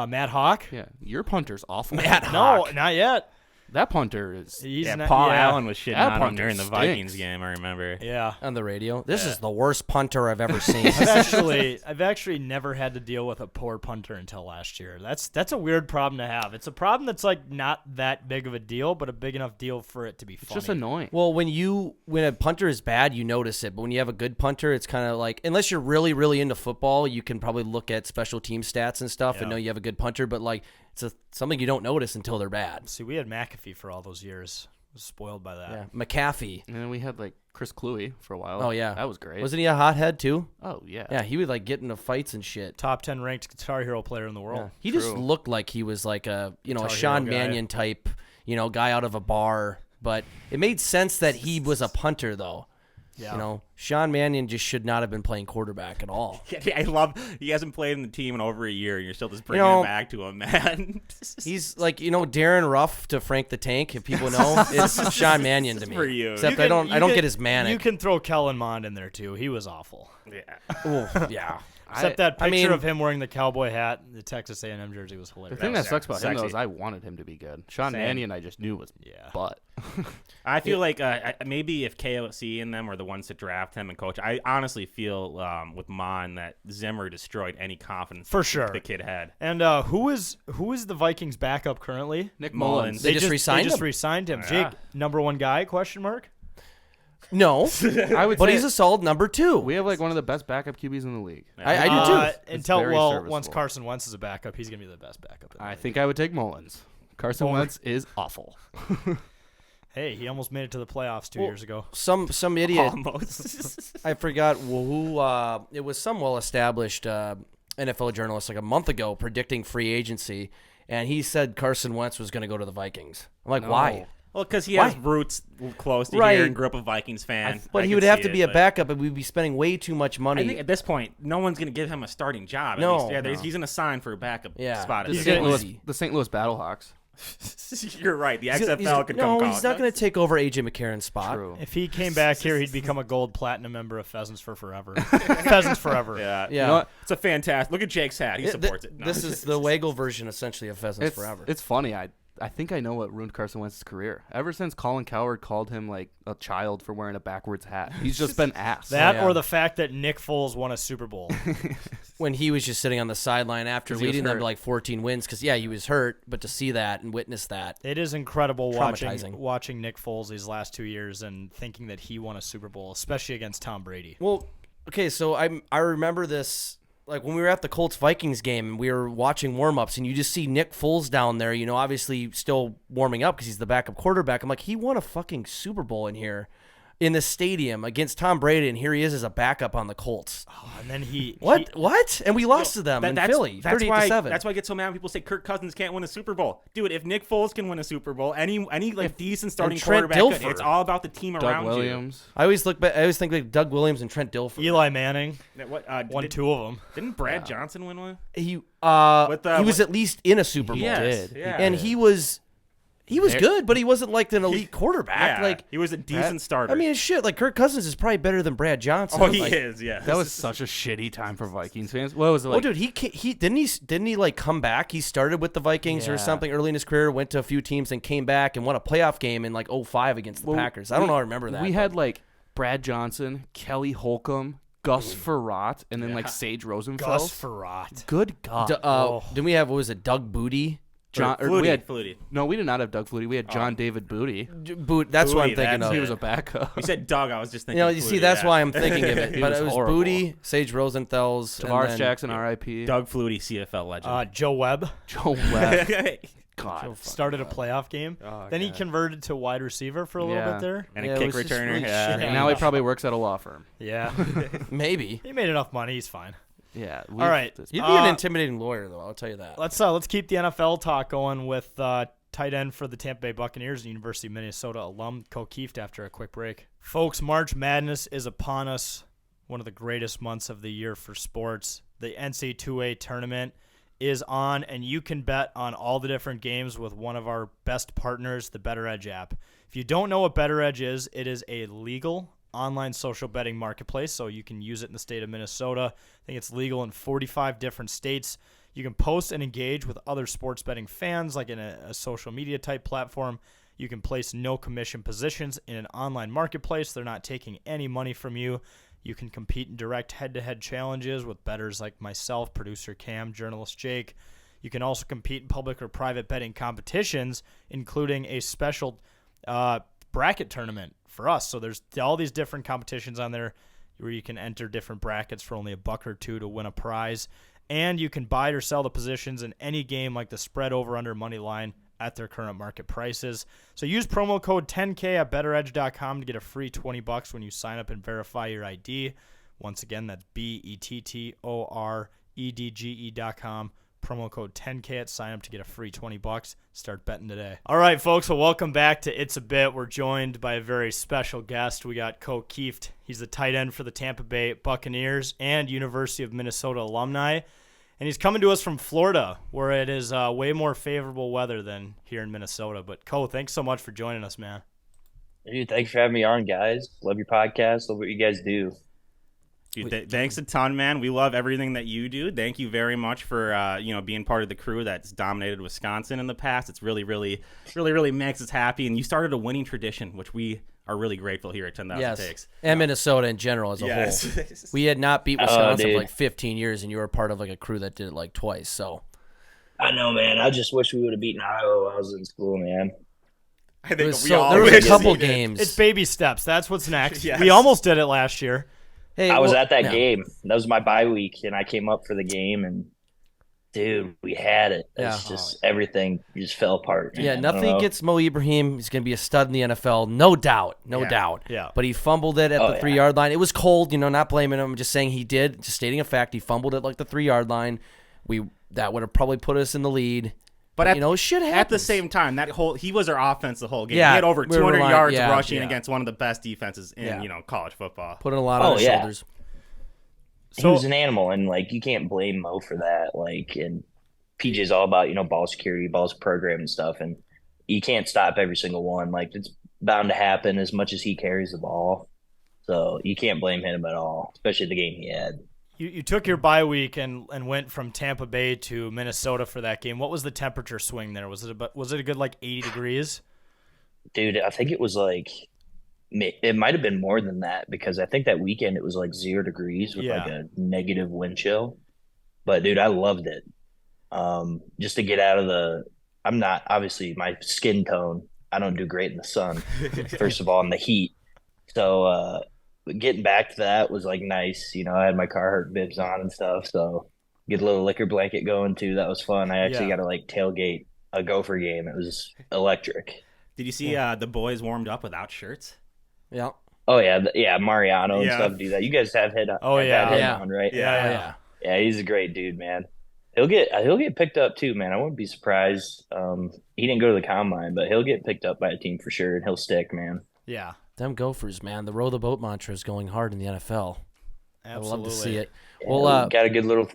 Matt Hawk? Yeah, your punter's awful. No, not yet. That punter is. He's Yeah, not, Paul yeah. Allen was shitting That on him punter during the stinks. Vikings game, I remember. Yeah. On the radio. This is the worst punter I've ever seen. I've actually never had to deal with a poor punter until last year. That's a weird problem to have. It's a problem that's like not that big of a deal, but a big enough deal for it to be It's funny. just annoying. Well, when a punter is bad, you notice it. But when you have a good punter, it's kind of like, unless you're really, really into football, you can probably look at special team stats and stuff and know you have a good punter. But like, it's something you don't notice until they're bad. See, we had McAfee for all those years. Was spoiled by that. Yeah, McAfee. And then we had like Chris Cluey for a while. Oh yeah, that was great. Wasn't he a hothead too? Oh yeah. Yeah, he would like get into fights and shit. Top 10 ranked Guitar Hero player in the Yeah. world. He just True. looked like he was like a Guitar a Hero Sean guy. Mannion type, guy out of a bar. But it made sense that he was a punter though. Yeah. Sean Mannion just should not have been playing quarterback at all. Yeah, I love he hasn't played in the team in over a year, and you're still just bringing him back to him, man. He's like, Darren Ruff to Frank the Tank. If people know, it's Sean Mannion to me. for you. Except You I can- don't you get his can- manic. You can throw Kellen Mond in there too. He was awful. Yeah. Oof, yeah. Except that I picture mean- of him wearing the cowboy hat, and the Texas A&M jersey was The hilarious. thing that sucks about him though Sexy. is I wanted him to be good. Sean Same. Mannion, I just knew was Yeah. butt. I feel like maybe if KOC and them were the ones to draft him and coach, I honestly feel with Mon that Zimmer destroyed any confidence For sure. the kid had. And who is the Vikings backup currently? Nick Mullins. Mullins. They just re-signed They just him? re-signed him. Yeah. Jake, number one guy? Question mark. No, I would but say he's a solid number 2. we have like one of the best backup QBs in the league. I do too. Until very once serviceable. Carson Wentz is a backup, he's gonna be the best backup. In the I league. think I would take Mullins. Carson Over- Wentz is awful. Hey, he almost made it to the playoffs 2 Well, years ago. Some idiot. Almost. I forgot who. It was some well-established NFL journalist like a month ago predicting free agency, and he said Carson Wentz was going to go to the Vikings. I'm like, No. why? Well, because he Why? has roots close to Right. here and grew up a Vikings fan. But I he could would have see to it, be a but backup, and we'd be spending way too much money. I think at this point, no one's going to give him a starting job. At No, least. Yeah, no. he's going to sign for a backup Yeah. spot. He's At gonna- this easy. The St. Louis Battlehawks. point. You're right. The He's- XFL could come no, call he's it. not going to take over AJ McCarron's spot. True. If he came back here, he'd become a gold platinum member of Pheasants for Forever. Pheasants Forever. Yeah. Yeah. You know what? It's a fantastic. Look at Jake's hat. He supports it. No. This is the Waggle version, essentially, of Pheasants Forever. It's funny. I think I know what ruined Carson Wentz's career. Ever since Colin Cowherd called him like a child for wearing a backwards hat, he's just been ass. That Yeah. or the fact that Nick Foles won a Super Bowl. When he was just sitting on the sideline after 'Cause he was leading them to hurt. like 14 wins, because he was hurt, but to see that and witness that, It is incredible Traumatizing. watching Nick Foles these last 2 years and thinking that he won a Super Bowl, especially against Tom Brady. Well, okay, so I remember this, like when we were at the Colts-Vikings game and we were watching warm-ups and you just see Nick Foles down there, obviously still warming up because he's the backup quarterback. I'm like, he won a fucking Super Bowl in here in the stadium against Tom Brady, and here he is as a backup on the Colts. Oh, and then he What? And we lost to them in Philly, 38-7. That's why I get so mad when people say Kirk Cousins can't win a Super Bowl. Dude, if Nick Foles can win a Super Bowl, any like decent starting Trent quarterback, Dilfer. it's all about the team Doug around Williams. I always think like Doug Williams and Trent Dilfer. Eli Manning you. won 2 of them. Didn't Brad Johnson win one? He With the- he was at least in a Super Bowl. Yes, did. yeah. And he was good, but he wasn't like an elite quarterback. Yeah, Like he was a decent starter. I mean, shit. Like Kirk Cousins is probably better than Brad Johnson. oh, he Like, is. Yeah, That was such a shitty time for Vikings fans. What was it like? Oh, dude, he didn't he like come back? He started with the Vikings or Yeah. something early in his career, went to a few teams, and came back and won a playoff game in like 2005 against the Packers. I don't know. I remember that. We but- had like Brad Johnson, Kelly Holcomb, Gus Farrat, and then like Sage Rosenfeld. Gus Farrat. Good God. Didn't we have what was it? Doug Booty. John, or Flutie, we had, Flutie. No, we did not have Doug Flutie. We had John David Booty. That's what I'm Booty, thinking that's of. He was a backup. You said Doug. I was just thinking. You see, Flutie, that's yeah. why I'm thinking of it. He But was it was horrible. Booty, Sage Rosenthal's, and Tavares then- Jackson, R.I.P. Doug Flutie, CFL legend. Joe Webb Joe Webb. God. started a playoff game. Oh, Then he God. converted to wide receiver for a little Yeah. bit there. and Yeah, a it kick was just returner. really yeah. shitty. Now he probably works at a law firm. Yeah. Maybe. He made enough money. He's fine. Yeah. All right. He'd be an intimidating lawyer, though. I'll tell you that. Let's keep the NFL talk going with tight end for the Tampa Bay Buccaneers, University of Minnesota alum Kieft after a quick break. Folks, March Madness is upon us. One of the greatest months of the year for sports. The NCAA tournament is on, and you can bet on all the different games with one of our best partners, the Better Edge app. If you don't know what Better Edge is, it is a legal online social betting marketplace, so you can use it in the state of Minnesota. I think it's legal in 45 different states. You can post and engage with other sports betting fans like in a social media type platform. You can place no commission positions in an online marketplace. They're not taking any money from you. You can compete in direct head-to-head challenges with bettors like myself, producer Cam, journalist Jake. You can also compete in public or private betting competitions, including a special bracket tournament for us. So there's all these different competitions on there where you can enter different brackets for only $1 or $2 to win a prize. And you can buy or sell the positions in any game like the spread over under money line at their current market prices. So use promo code 10K at betteredge.com to get a free $20 when you sign up and verify your ID. Once again, that's BETTOREDGE.com. Promo code 10K at sign up to get a free $20. Start betting today. All right, folks. Well, welcome back to It's a Bit. We're joined by a very special guest. We got Kieft. He's the tight end for the Tampa Bay Buccaneers and University of Minnesota alumni. And he's coming to us from Florida, where it is way more favorable weather than here in Minnesota. But, thanks so much for joining us, man. Dude, thanks for having me on, guys. Love your podcast. Love what you guys do. Dude, thanks a ton, man. We love everything that you do. Thank you very much for being part of the crew that's dominated Wisconsin in the past. It's really makes us happy. And you started a winning tradition, which we are really grateful here at 10,000 Takes. And Minnesota in general as a whole. We had not beat Wisconsin for like 15 years, and you were part of like a crew that did it like twice. So I know, man. I just wish we would have beaten Iowa while I was in school, man. I think there was a couple games. It's baby steps. That's what's next. Yes. We almost did it last year. Hey, I was at that yeah. game. That was my bye week, and I came up for the game, and dude, we had it. It's just everything just fell apart. Man. Yeah, nothing against Mo Ibrahim. He's going to be a stud in the NFL, no doubt, no doubt. Yeah. But he fumbled it at the 3-yard line. It was cold, not blaming him. I'm just saying he did, just stating a fact. He fumbled it like the 3-yard line. That would have probably put us in the lead. But shit happens. At the same time, he was our offense the whole game. Yeah, he had over we were 200 relying- yards yeah, rushing yeah. against one of the best defenses in college football. Putting a lot on his shoulders. He was an animal, and you can't blame Mo for that. And PJ's all about ball security, balls program and stuff, and you can't stop every single one. It's bound to happen as much as he carries the ball, so you can't blame him at all, especially the game he had. You took your bye week and went from Tampa Bay to Minnesota for that game. What was the temperature swing there? Was it a good like 80 degrees? Dude, I think it was like it might have been more than that because I think that weekend it was like 0 degrees with like a negative wind chill. But dude, I loved it. Just to get out of I'm not obviously my skin tone. I don't do great in the sun. First of all, in the heat. So getting back to that was like nice. You know, I had my Carhartt bibs on and stuff. So get a little liquor blanket going too. That was fun. I actually got to like tailgate a Gopher game. It was electric. Did you see the boys warmed up without shirts? Yeah. Oh yeah, Mariano and stuff do that. You guys have hit. Oh yeah, hit on, right? Yeah. Yeah, he's a great dude, man. He'll get picked up too, man. I wouldn't be surprised. He didn't go to the combine, but he'll get picked up by a team for sure, and he'll stick, man. Yeah. Them Gophers, man. The row the boat mantra is going hard in the NFL. Absolutely. I love to see it. Yeah, Well, got a good little.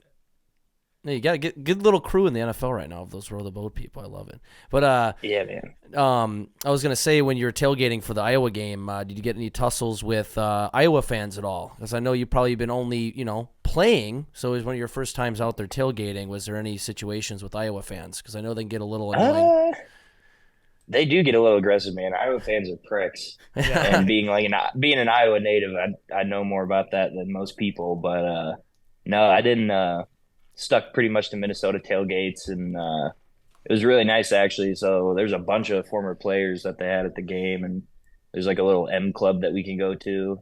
you got a good little crew in the NFL right now of those row the boat people. I love it. But Yeah, man. I was gonna say when you were tailgating for the Iowa game, did you get any tussles with Iowa fans at all? Because I know you've probably been only playing, so it was one of your first times out there tailgating. Was there any situations with Iowa fans? Because I know they can get a little annoying. They do get a little aggressive, man. Iowa fans are pricks, and being an Iowa native, I know more about that than most people. But no, I didn't. Stuck pretty much to Minnesota tailgates, and it was really nice actually. So there's a bunch of former players that they had at the game, and there's like a little M club that we can go to.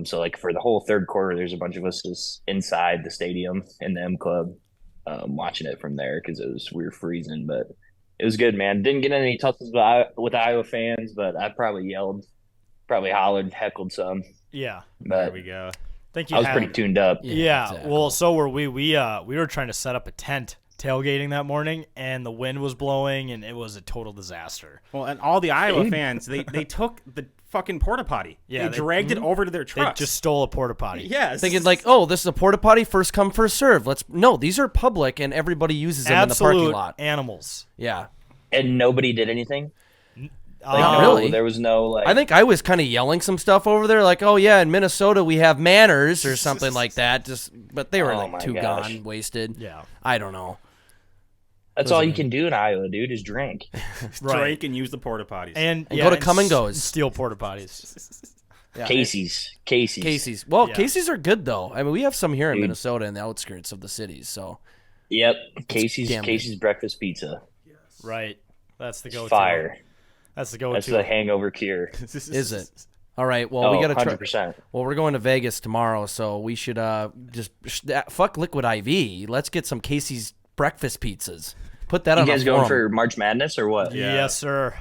So like for the whole third quarter, there's a bunch of us just inside the stadium in the M club, watching it from there because we were freezing, but it was good, man. Didn't get any tussles with Iowa fans, but I probably hollered, heckled some. Yeah. But There we go. Thank you. I was pretty tuned up. Yeah. exactly. Well, so were we. We were trying to set up a tent tailgating that morning, and the wind was blowing, and it was a total disaster. Well, and all the Iowa fans, they took the fucking porta potty. Yeah, they dragged it over to their They trucks. just stole a porta potty. yes. Thinking like, oh, this is a porta potty, first come, first serve. No, these are public, and everybody uses them Absolute in the parking lot. animals. Yeah. And nobody did anything. Really? There was no like. I think I was kind of yelling some stuff over there, like, "Oh yeah, in Minnesota we have manners" or something like that. But they were Oh, my like too gosh. gone, wasted. Yeah. I don't know. That's all you can do in Iowa, dude, is drink. Drink and use the porta potties. And go to Come and Goes. Steal porta potties. Yeah. Casey's. Well, Yeah. Casey's are good though. I mean, we have some here in Dude. Minnesota in the outskirts of the cities. So Yep, Casey's damn good. breakfast pizza. Right. That's the go-to. Fire. That's the go-to. That's the hangover cure. is it? All right. Well, we got to try. 100%. Well, we're going to Vegas tomorrow, so we should fuck Liquid IV. Let's get some Casey's breakfast pizzas. Put that You on guys a going forum. for March Madness or what? Yeah. Yes, sir.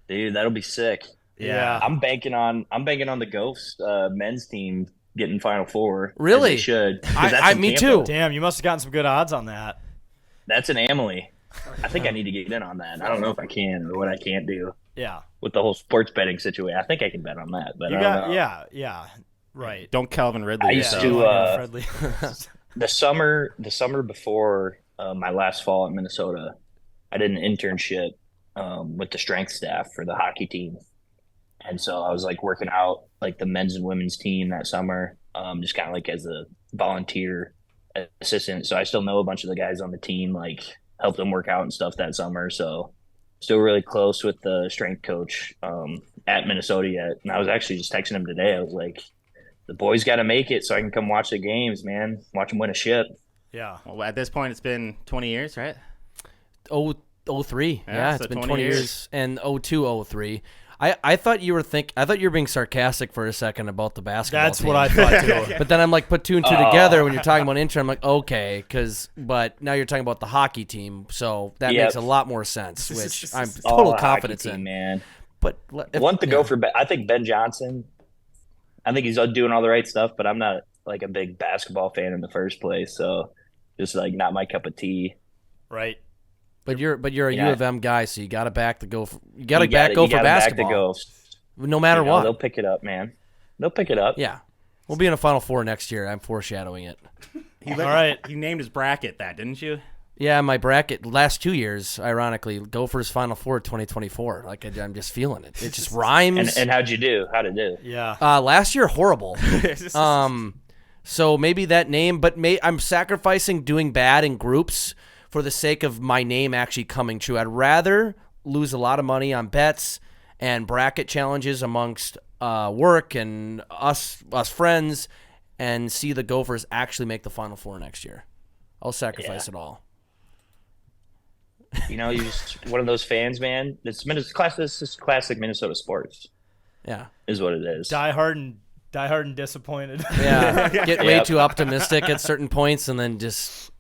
Dude, that'll be sick. Yeah. I'm banking on the Ghosts men's team getting Final Four. as Really? they should. 'Cause that's in me Tampa. too. Damn, you must have gotten some good odds on that. That's an Emily. I think I need to get in on that. I don't know if I can or what I can't do Yeah. with the whole sports betting situation. I think I can bet on that, but You I don't got know. yeah. Right. Don't Calvin Ridley. I used yourself. to, Fredley. the summer before my last fall at Minnesota, I did an internship with the strength staff for the hockey team, and so I was like working out like the men's and women's team that summer, just kind of like as a volunteer assistant. So I still know a bunch of the guys on the team, like helped them work out and stuff that summer. So still really close with the strength coach at Minnesota yet. And I was actually just texting him today. I was like, the boys got to make it so I can come watch the games, man. Watch them win a ship. Yeah. Well, at this point, it's been 20 years, right? 03. Yeah, Yeah, so it's been 20 20 years. And 02, 03. I thought you were being sarcastic for a second about the basketball That's team. what I thought too. But then I'm like, put two and two together when you're talking about intern. I'm like, okay, but now you're talking about the hockey team, so that Yep. makes a lot more sense, which I'm All total the hockey confidence team, in. man. But Want to go for I think Ben Johnson. I think he's doing all the right stuff, but I'm not like a big basketball fan in the first place, so just like not my cup of tea. Right. But you're a Yeah. U of M guy, so you got to back the go. You got to You back gotta- go you for gotta back the basketball, Ghosts. no matter You know, what. they'll pick it up, man. They'll pick it up. Yeah, we'll be in a Final Four next year. I'm foreshadowing it. All right. You named his bracket that, didn't you? Yeah, my bracket last 2 years, ironically, Gophers Final Four 2024. Like I'm just feeling it. It just rhymes. And how'd you do? How'd it do? Yeah. Last year, horrible. So maybe that name, but I'm sacrificing doing bad in groups for the sake of my name actually coming true. I'd rather lose a lot of money on bets and bracket challenges amongst work and us friends and see the Gophers actually make the Final Four next year. I'll sacrifice it all. You know, you're just one of those fans, man. This is classic Minnesota sports. Yeah. Is what it is. Die hard and disappointed. Yeah. Get way too optimistic at certain points and then just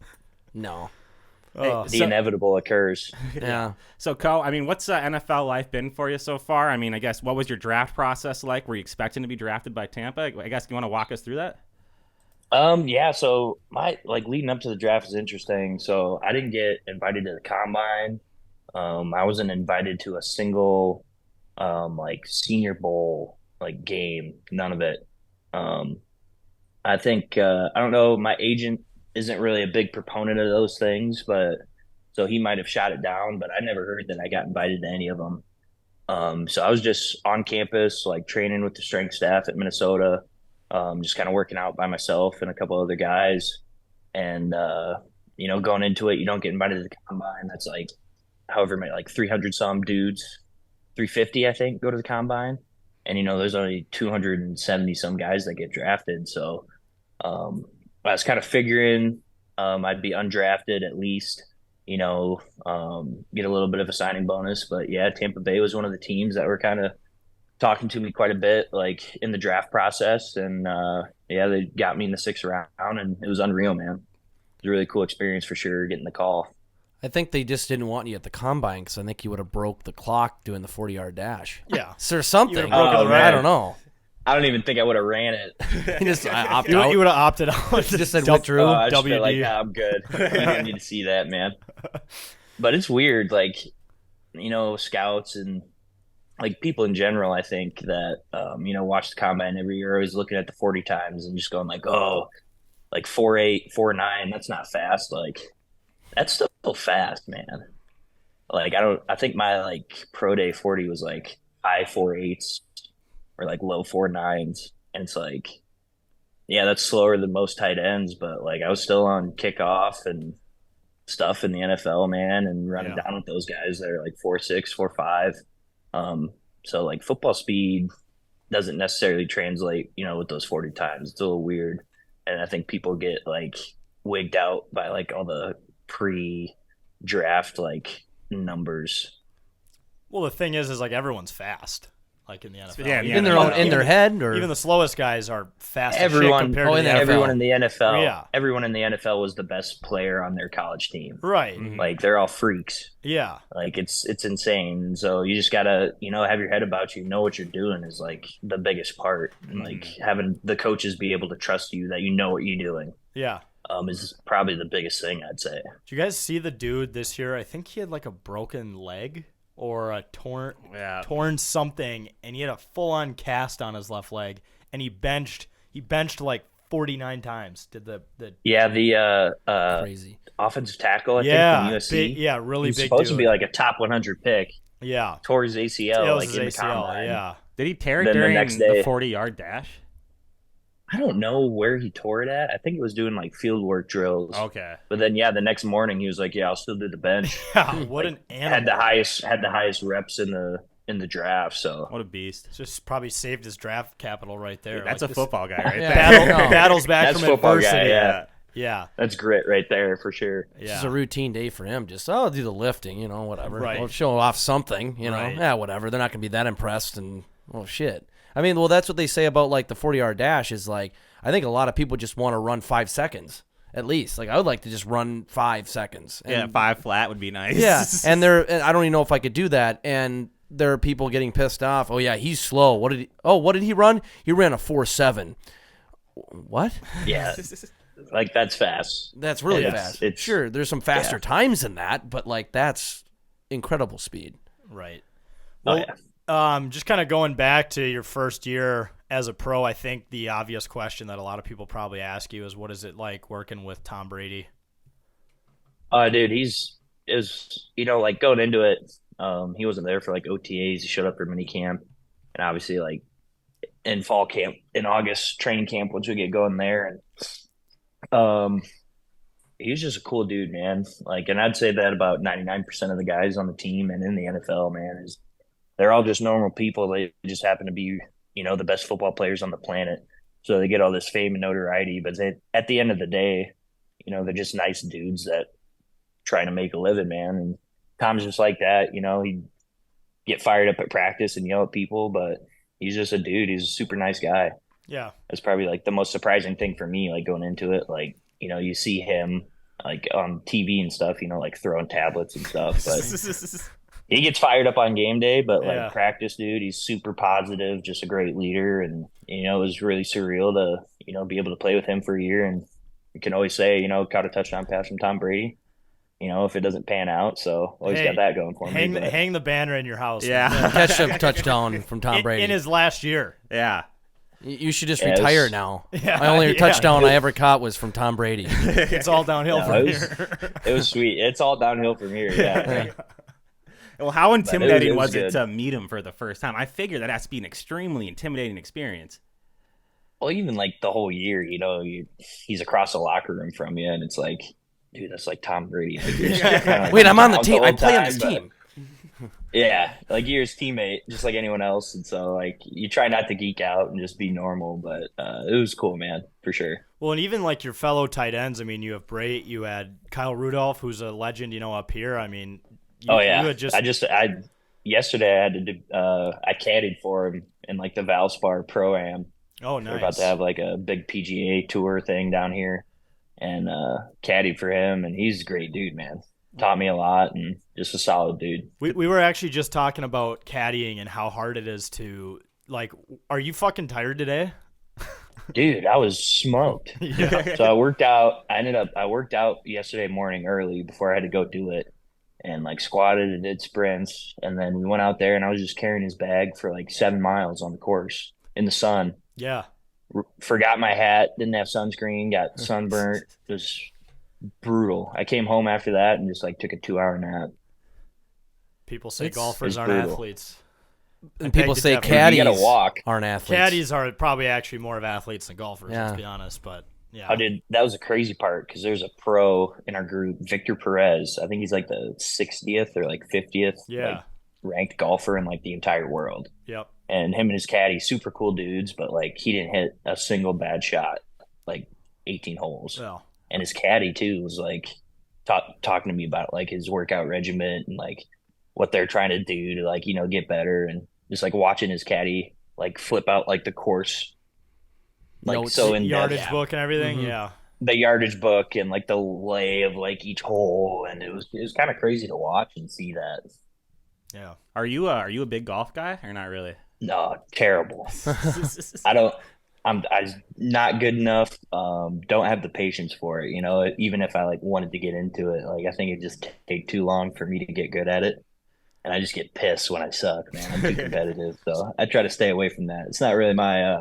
no. The inevitable occurs. Yeah. So, Co, I mean, what's NFL life been for you so far? I mean, I guess, what was your draft process like? Were you expecting to be drafted by Tampa? I guess you want to walk us through that? Yeah, so my leading up to the draft is interesting. So I didn't get invited to the combine. I wasn't invited to a single Senior Bowl game, none of it. I think I don't know, my agent isn't really a big proponent of those things, but so he might have shot it down, but I never heard that I got invited to any of them. So I was just on campus, training with the strength staff at Minnesota, just kind of working out by myself and a couple other guys. And, going into it, you don't get invited to the combine. That's however many, 300 some dudes, 350, I think, go to the combine. And, there's only 270 some guys that get drafted. So I was kind of figuring I'd be undrafted at least, get a little bit of a signing bonus. But yeah, Tampa Bay was one of the teams that were kind of talking to me quite a bit, in the draft process. And they got me in the 6th round, and it was unreal, man. It was a really cool experience for sure, getting the call. I think they just didn't want you at the combine because I think you would have broke the clock doing the 40-yard dash. Yeah. Or something. I don't know. I don't even think I would have ran it. You would have opted out. Just said withdrew. I just feel WD. I'm good. You don't need to see that, man. But it's weird, scouts and people in general, I think that, watch the combine every year, always looking at the 40 times and just going 4.8, 4.9, that's not fast. That's still fast, man. I think my pro day 40 was high 4.8s or low 4.9s. And it's that's slower than most tight ends, but I was still on kickoff and stuff in the NFL, man, and running down with those guys that are 4.6, 4.5. So football speed doesn't necessarily translate, with those 40 times. It's a little weird. And I think people get wigged out by all the pre-draft numbers. Well, the thing is everyone's fast. In the NFL. Yeah, in their head, or even the slowest guys are fast everyone, as shit compared to the NFL. everyone in the NFL. Yeah. Everyone in the NFL was the best player on their college team. Right. Mm-hmm. They're all freaks. Yeah. It's insane. So you just gotta, have your head about you, know what you're doing is the biggest part. And having the coaches be able to trust you that you know what you're doing. Yeah. Is probably the biggest thing, I'd say. Did you guys see the dude this year? I think he had a broken leg or a torn something, and he had a full-on cast on his left leg, and he benched 49 times. Did the crazy offensive tackle, I think, from USC. Really He's big supposed dude. to be a top 100 pick. Yeah. Tore his ACL It was his in the ACL, combine. yeah. Did he tear it Then the during next the day- 40-yard dash? I don't know where he tore it at. I think it was doing field work drills. Okay. But then the next morning he was I'll still do the bench. Yeah, what an animal. had the highest reps in the draft. So What a beast. Just probably saved his draft capital right there. That's a football guy right Yeah. there. Battles back That's from football guy, adversity. yeah. Yeah. that's grit right there for sure. This Yeah. is a routine day for him. Just, I'll do the lifting, whatever. Right. We'll show off something, Right. Yeah, whatever. They're not going to be that impressed. And, shit. I mean, well, that's what they say about, the 40-yard dash is, I think a lot of people just want to run 5 seconds, at least. I would like to just run 5 seconds. And, 5 flat would be nice. Yeah, and I don't even know if I could do that. And there are people getting pissed off. Oh, yeah, he's slow. What did he run? He ran a 4.7. What? Yeah. That's fast. That's really It's- fast. Sure, there's some faster times than that, but that's incredible speed. Right. Oh, Well, yeah. just kind of going back to your first year as a pro, I think the obvious question that a lot of people probably ask you is, what is it like working with Tom Brady? Dude, going into it, he wasn't there for OTAs. He showed up for mini camp, and obviously in fall camp, in August training camp once we get going there. And he's just a cool dude, man. Like, and I'd say that about 99% of the guys on the team and in the NFL, man, is they're all just normal people. They just happen to be, the best football players on the planet. So they get all this fame and notoriety, but at the end of the day, they're just nice dudes that trying to make a living, man. And Tom's just like that, he'd get fired up at practice and yell at people, but he's just a dude. He's a super nice guy. Yeah. That's probably like the most surprising thing for me, like going into it. Like, you see him like on TV and stuff, like throwing tablets and stuff, but he gets fired up on game day, but like practice, dude, he's super positive, just a great leader. And, it was really surreal to, be able to play with him for a year. And you can always say, caught a touchdown pass from Tom Brady, if it doesn't pan out. So always got that going for me. Hang the banner in your house. Yeah. Catch a touchdown from Tom Brady. In his last year. Yeah. You should just retire now. Yeah, My only touchdown I ever caught was from Tom Brady. It's all downhill from here. It was sweet. It's all downhill from here. Yeah. Well, how intimidating was was it good. to meet him for the first time? I figure that has to be an extremely intimidating experience. Well, even like the whole year, he's across the locker room from you, and it's like, dude, that's like Tom Brady. Like, you're just kinda, like, Wait, I'm on the out team. I whole play on time, this but- team. Yeah, like you're his teammate, just like anyone else. And so, like, you try not to geek out and just be normal, but it was cool, man, for sure. Well, and even like your fellow tight ends, I mean, you have Brady, you had Kyle Rudolph, who's a legend, up here. I mean, you had yesterday I had to do, I caddied for him in like the Valspar Pro-Am. Oh, nice. We're about to have like a big PGA tour thing down here, and caddied for him, and he's a great dude, man. Taught me a lot, and just a solid dude. We were actually just talking about caddying and how hard it is to, like, are you fucking tired today? Dude, I was smoked. Yeah. So I worked out yesterday morning early before I had to go do it, and like squatted and did sprints, and then we went out there and I was just carrying his bag for like 7 miles on the course in the sun. Yeah. Forgot my hat, didn't have sunscreen, got sunburnt. It was brutal. I came home after that and just like took a 2-hour nap. People say It's golfers aren't brutal. athletes. And people beg to say differ. caddies You gotta walk. aren't athletes. Caddies are probably actually more of athletes than golfers, Yeah. let's be honest. But yeah. That was a crazy part because there's a pro in our group, Victor Perez. I think he's like the 60th or like 50th Yeah. like, ranked golfer in like the entire world. Yep. And him and his caddy, super cool dudes, but like he didn't hit a single bad shot, like 18 holes. Well, And his caddy too was like talking to me about like his workout regimen and like what they're trying to do to like, get better, and just like watching his caddy like flip out like the course, like Notes. so in yardage depth. book and everything. Mhm. Yeah. The yardage book and like the lay of like each hole, and it was kind of crazy to watch and see that. Yeah. Are you a big golf guy or not really? No, terrible. I'm not good enough. Don't have the patience for it. Even if I like wanted to get into it, like I think it just take too long for me to get good at it, and I just get pissed when I suck. Man, I'm too competitive, so I try to stay away from that. It's not really my.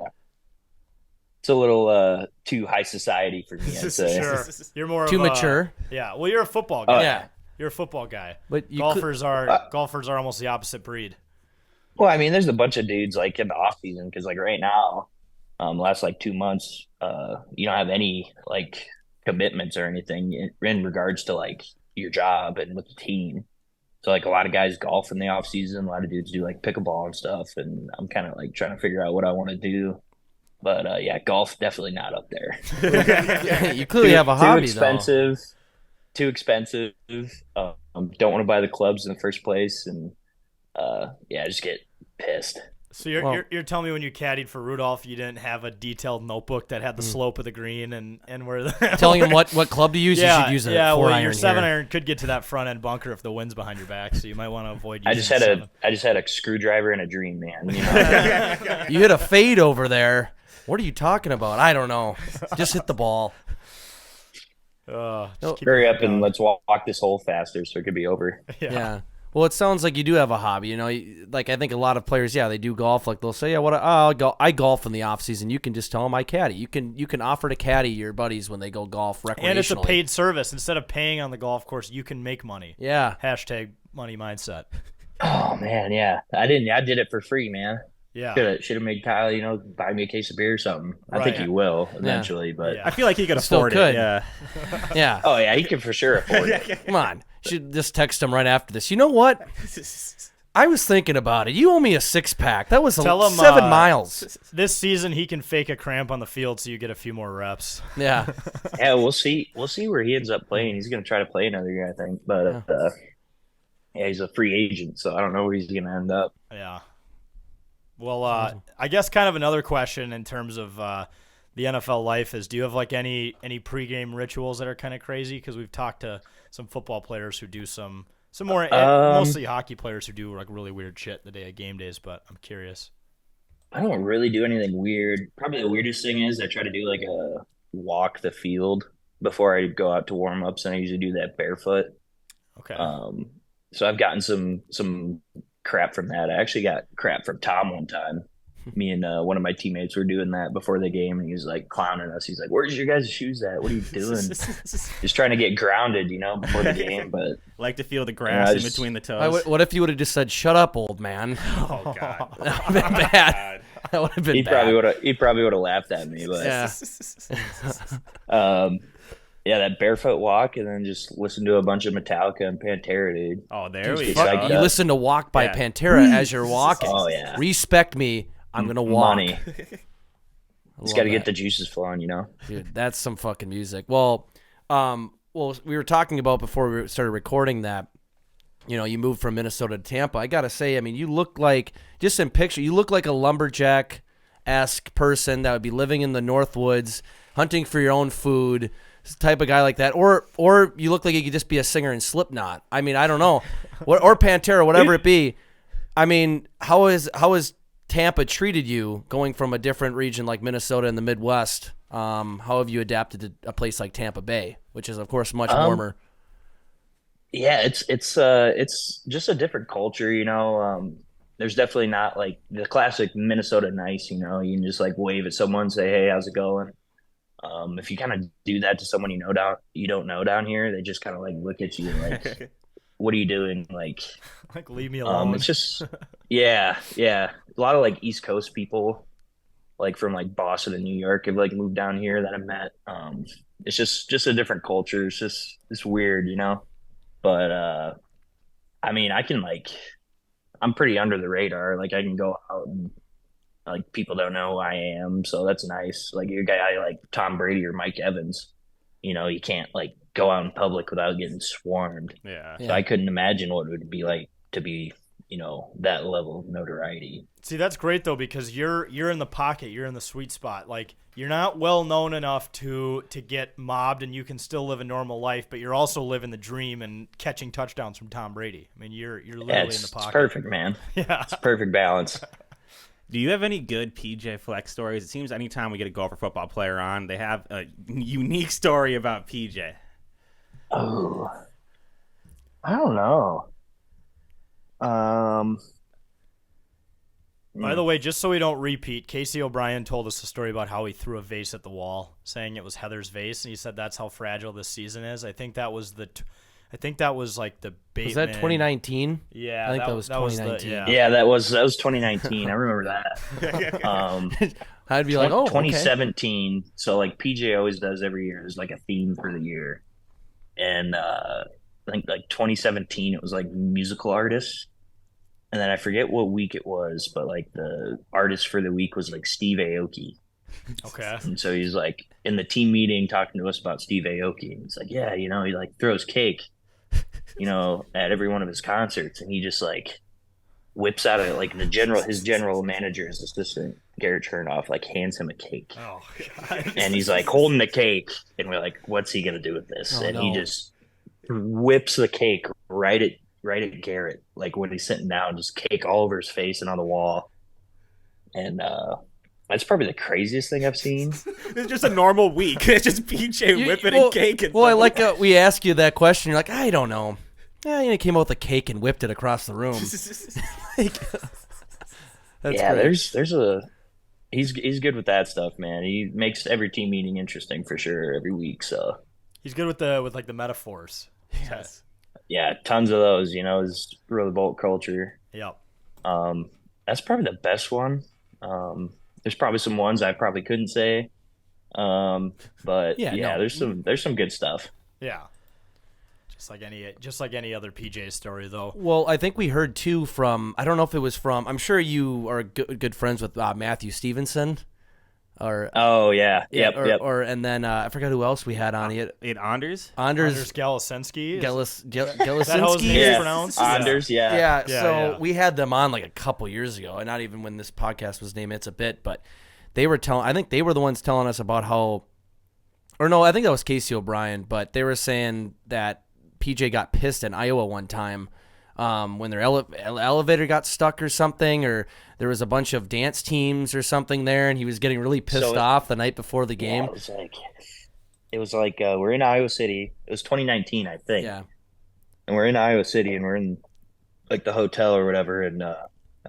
It's a little too high society for me, I'd say. Sure. You're more Too of a- mature. Yeah. Well, you're a football guy. Yeah. You're a football guy. But you Golfers are almost the opposite breed. Well, I mean, there's a bunch of dudes like in the off season because like right now, last like 2 months, you don't have any like commitments or anything in regards to like your job and with the team. So like a lot of guys golf in the off season. A lot of dudes do like pickleball and stuff. And I'm kind of like trying to figure out what I want to do. But yeah, golf definitely not up there. You clearly have a hobby, Too expensive. Don't want to buy the clubs in the first place, and yeah, I just get pissed. So Well- you're telling me when you caddied for Rudolph, you didn't have a detailed notebook that had the slope of the green and where the Telling him what club to use, you should use a 4-iron your 7-iron here. could get to that front end bunker if the wind's behind your back, so you might want to avoid using I just had a screwdriver and a dream, man. You hit a fade over there. What are you talking about? I don't know. Just hit the ball. Just keep Hurry your up head and down. let's walk this hole faster so it could be over. Yeah. Well, it sounds like you do have a hobby. Like I think a lot of players, yeah, they do golf. Like they'll say, yeah, I golf in the off season. You can just tell them I caddy. You can offer to caddy your buddies when they go golf recreationally. And it's a paid service. Instead of paying on the golf course, you can make money. Yeah. Hashtag money mindset. Oh man, yeah. I did it for free, man. Yeah. Should have made Kyle, buy me a case of beer or something. I think Right. he will eventually, but I feel like he could Still afford could. it. Yeah. Yeah. oh yeah, he can for sure afford it. Come on. Should just text him right after this. You know what? I was thinking about it. You owe me a 6-pack. That was Tell him, 7 miles. This season he can fake a cramp on the field so you get a few more reps. Yeah. Yeah, we'll see. We'll see where he ends up playing. He's going to try to play another year, I think. But yeah, he's a free agent, so I don't know where he's going to end up. Yeah. Well, I guess kind of another question in terms of the NFL life is, do you have like any pregame rituals that are kind of crazy? Because we've talked to some football players who do some more, mostly hockey players who do like really weird shit the day of game days. But I'm curious. I don't really do anything weird. Probably the weirdest thing is I try to do like a walk the field before I go out to warm ups, and I usually do that barefoot. Okay. So I've gotten some crap from that. I actually got crap from Tom one time. Me and one of my teammates were doing that before the game, and he was like clowning us. He's like, "Where's your guys' shoes at? What are you doing?" Just trying to get grounded, before the game. But Like to feel the grass in between the toes. What if you would have just said, "Shut up, old man"? Oh God. That would have been bad. That would have been bad. He probably would have laughed at me. But Yeah. yeah, that barefoot walk, and then just listen to a bunch of Metallica and Pantera, dude. Oh, there we It's go. like You listen to "Walk" by Yeah. Pantera as you're walking. Oh yeah, Respect me. I'm gonna walk. money. Just got to get the juices flowing, Dude, that's some fucking music. Well, we were talking about before we started recording that, you moved from Minnesota to Tampa. I gotta say, I mean, you look like, just in picture, you look like a lumberjack-esque person that would be living in the Northwoods, hunting for your own food, type of guy like that. Or you look like you could just be a singer in Slipknot. I mean, I don't know, or Pantera, whatever it be. I mean, how is Tampa treated you going from a different region like Minnesota in the Midwest? How have you adapted to a place like Tampa Bay, which is of course much warmer? Yeah, it's just a different culture, There's definitely not like the classic Minnesota nice, you can just like wave at someone, say, "Hey, how's it going?" If you kind of do that to someone you don't know down here, they just kind of like look at you like, "What are you doing?" Like Leave me alone. it's just yeah. A lot of like East Coast people, like from like Boston and New York, have like moved down here that I've met. It's just a different culture. It's weird, But I mean, I'm pretty under the radar. Like I can go out and like people don't know who I am, so that's nice. Like a guy like Tom Brady or Mike Evans, you can't like go out in public without getting swarmed. Yeah. So I couldn't imagine what it would be like to be, that level of notoriety. See, that's great though, because you're in the pocket, you're in the sweet spot. Like you're not well known enough to get mobbed, and you can still live a normal life, but you're also living the dream and catching touchdowns from Tom Brady. I mean, you're literally in the pocket. It's perfect, man. Yeah, it's a perfect balance. Do you have any good PJ Flex stories? It seems anytime we get a Gopher football player on, they have a unique story about PJ. Oh, I don't know. By the way, just so we don't repeat, Casey O'Brien told us a story about how he threw a vase at the wall, saying it was Heather's vase, and he said that's how fragile this season is. I think that was like the Bateman. Was that 2019? Yeah, I think that was 2019. Yeah, that was 2019. I remember that. I'd be like, oh, 2017. Okay. So like PJ always does every year. There's like a theme for the year, and I think like 2017 it was like musical artists. And then I forget what week it was, but like the artist for the week was like Steve Aoki. Okay. And so he's like in the team meeting talking to us about Steve Aoki. And it's like, yeah, he like throws cake, at every one of his concerts. And he just like whips out of it, like his general manager, his assistant, Garrett Chernoff, like hands him a cake. Oh, God. And he's like holding the cake. And we're like, what's he going to do with this? He just whips the cake right at Garrett, like when he's sitting down, just cake all over his face and on the wall. And that's probably the craziest thing I've seen. It's just a normal week. It's just PJ whipping a cake. I like we ask you that question. You're like, I don't know. Yeah, he came out with a cake and whipped it across the room. Great. He's good with that stuff, man. He makes every team meeting interesting for sure every week. So he's good with the metaphors. Yes. Yeah, tons of those. Is real Bolt culture. Yep. That's probably the best one. There's probably some ones I probably couldn't say. But Yeah, yeah, no. there's some good stuff. Yeah. Just like any other PJ story, though. Well, I think we heard too from, I don't know if it was from, I'm sure you are good friends with Matthew Stevenson. Or Oh yeah, yep, or, yep. or and then I forgot who else we had on it. In Anders? Anders Galasinski. Galasinski. that how his name is Yeah, pronounced? Anders, yeah. Yeah, Yeah, so yeah. we had them on like a couple years ago, and not even when this podcast was named It's a Bit, but they were telling, I think they were the ones telling us about how, or no, I think that was Casey O'Brien, but they were saying that PJ got pissed in Iowa one time when their elevator got stuck or something, or there was a bunch of dance teams or something there, and he was getting really pissed off the night before the game. Yeah, it was like we're in Iowa City. It was 2019, I think. Yeah. And we're in Iowa City, and we're in like the hotel or whatever, and I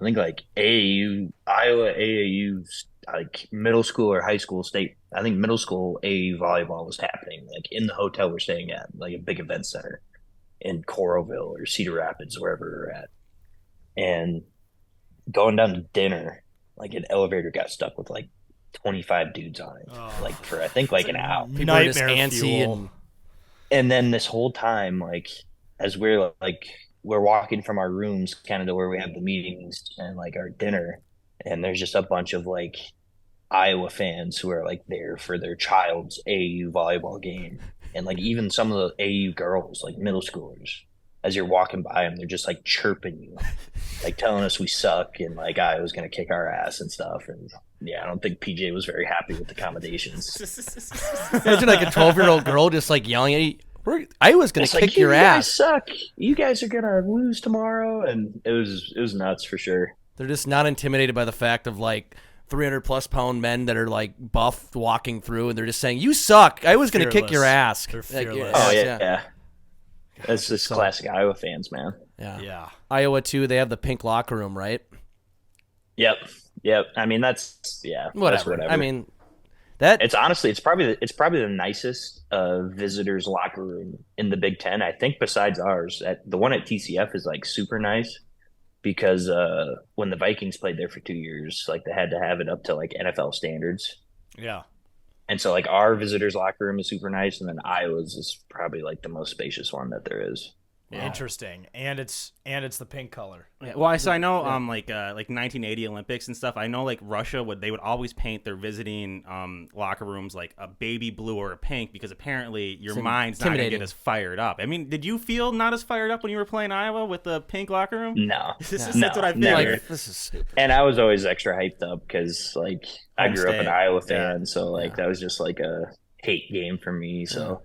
think like Iowa AAU, like middle school or high school state. I think middle school AAU volleyball was happening like in the hotel we're staying at, like a big event center in Coralville or Cedar Rapids, wherever we're at. And going down to dinner, like an elevator got stuck with like 25 dudes on it, like for I think like an hour. People were just Nightmare antsy fuel. And then this whole time, like as we're walking from our rooms kind of to where we have the meetings and like our dinner, and there's just a bunch of like Iowa fans who are like there for their child's AAU volleyball game. And like even some of the AAU girls, like middle schoolers, as you're walking by them, they're just like chirping you, like telling us we suck and like Iowa's going to kick our ass and stuff. And yeah, I don't think PJ was very happy with the accommodations. Imagine like a 12-year-old girl just like yelling at you, Iowa's going It's to like, kick your you guys ass. suck. You guys are going to lose tomorrow. And it was nuts for sure. They're just not intimidated by the fact of like 300-plus pound men that are like buff walking through, and they're just saying, you suck. I was going to kick your Fearless. ass. They're Like, fearless. Oh yeah. yeah. That's just classic Iowa fans, man. Yeah. Yeah. Iowa, too, they have the pink locker room, right? Yep. I mean, that's Whatever. That's I mean, that it's honestly, it's probably the nicest visitors locker room in the Big Ten. I think besides ours, the one at TCF is like super nice because when the Vikings played there for 2 years, like they had to have it up to like NFL standards. Yeah. And so like our visitors locker room is super nice, and then Iowa's is probably like the most spacious one that there is. Interesting. And it's the pink color. Well, I know like 1980 Olympics and stuff. I know like Russia they would always paint their visiting locker rooms like a baby blue or a pink because apparently your mind's not gonna intimidating. get as fired up. I mean, did you feel not as fired up when you were playing Iowa with the pink locker room? No, That's no, what I never. figured. like, this is stupid. And I was always extra hyped up because like I grew up an Homestead. Iowa fan, Yeah. so like that was just like a hate game for me. So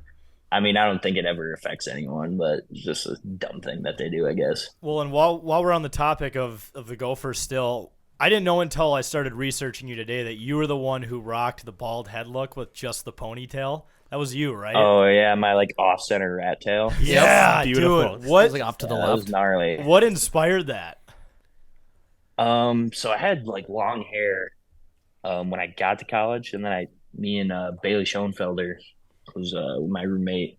I mean, I don't think it ever affects anyone, but it's just a dumb thing that they do, I guess. Well, and while we're on the topic of the Gophers still, I didn't know until I started researching you today that you were the one who rocked the bald head look with just the ponytail. That was you, right? Oh yeah, my like off center rat tail. yeah, Beautiful. dude. It What was like off to the That was left. gnarly. what inspired that? So I had like long hair when I got to college, and then me and Bailey Schoenfelder, who's my roommate,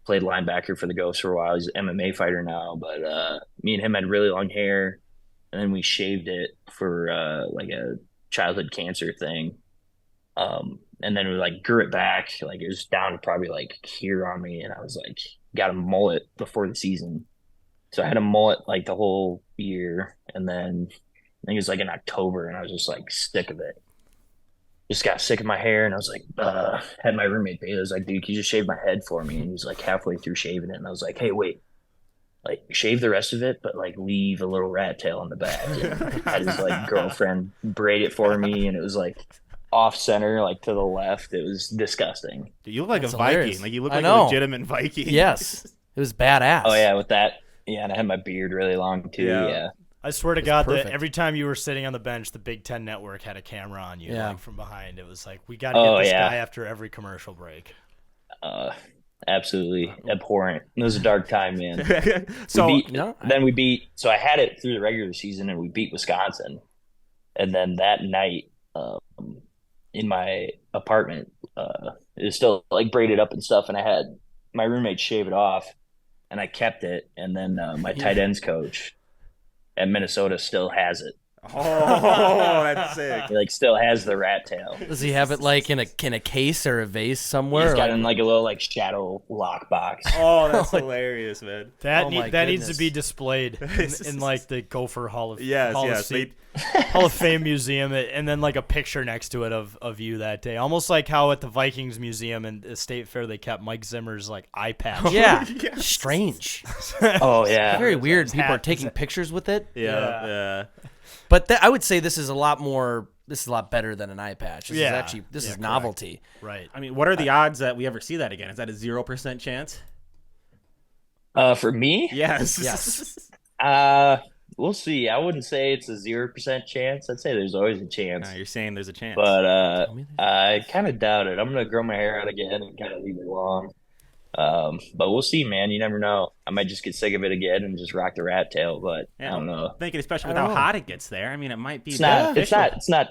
played linebacker for the Ghosts for a while. He's an MMA fighter now, but me and him had really long hair, and then we shaved it for like a childhood cancer thing. And then we like grew it back, like it was down to probably like here on me, and I was like got a mullet before the season. So I had a mullet like the whole year, and then I think it was like in October, and I was just like sick of it. Just got sick of my hair, and I was like, had my roommate Bailey was like, dude, can you just shave my head for me? And he was like halfway through shaving it, and I was like, hey, wait, like shave the rest of it, but like leave a little rat tail on the back. And had his like girlfriend braid it for me, and it was like off center, like to the left. It was disgusting. You look like That's a Viking. hilarious. Like you look I like know. a legitimate Viking. Yes. It was badass. Oh yeah, with that. Yeah, and I had my beard really long too. Yeah. Yeah. I swear to God perfect. that every time you were sitting on the bench, the Big Ten Network had a camera on you, Yeah. like from behind. It was like, we got to get Oh, this yeah. guy after every commercial break. Absolutely abhorrent. It was a dark time, man. So we beat, no, then we beat. So I had it through the regular season, and we beat Wisconsin. And then that night, in my apartment, it was still like braided up and stuff, and I had my roommate shave it off, and I kept it. And then my tight ends coach at Minnesota still has it. Oh, that's sick. He like still has the rat tail. Does he have it like in a case or a vase somewhere? He's got Like- it in like a little like shadow lockbox. Oh, that's hilarious, man. That Oh my that needs to goodness. be displayed in like the Gopher Hall of Yes, Hall, yes. of Hall of Fame Museum, and then like a picture next to it of you that day, almost like how at the Vikings Museum and the State Fair they kept Mike Zimmer's like eye patch. Yeah, Yes. strange. Oh yeah. Very weird. People are hat- taking pictures with it. Yeah. But I would say this is a lot more. This is a lot better than an eye patch. This is Yeah. actually this is correct. novelty. Right. I mean, what are the odds that we ever see that again? Is that a 0% chance? For me, Yes. Yes. we'll see. I wouldn't say it's a 0% chance. I'd say there's always a chance, You're saying there's a chance. but me I kind of doubt it. I'm gonna grow my hair out again and kind of leave it long. But we'll see, man. You never know. I might just get sick of it again and just rock the rat tail. But I don't know. Thinking, especially with I how don't know. hot it gets there. I mean, it might be. It's not. It's beneficial. not. It's not.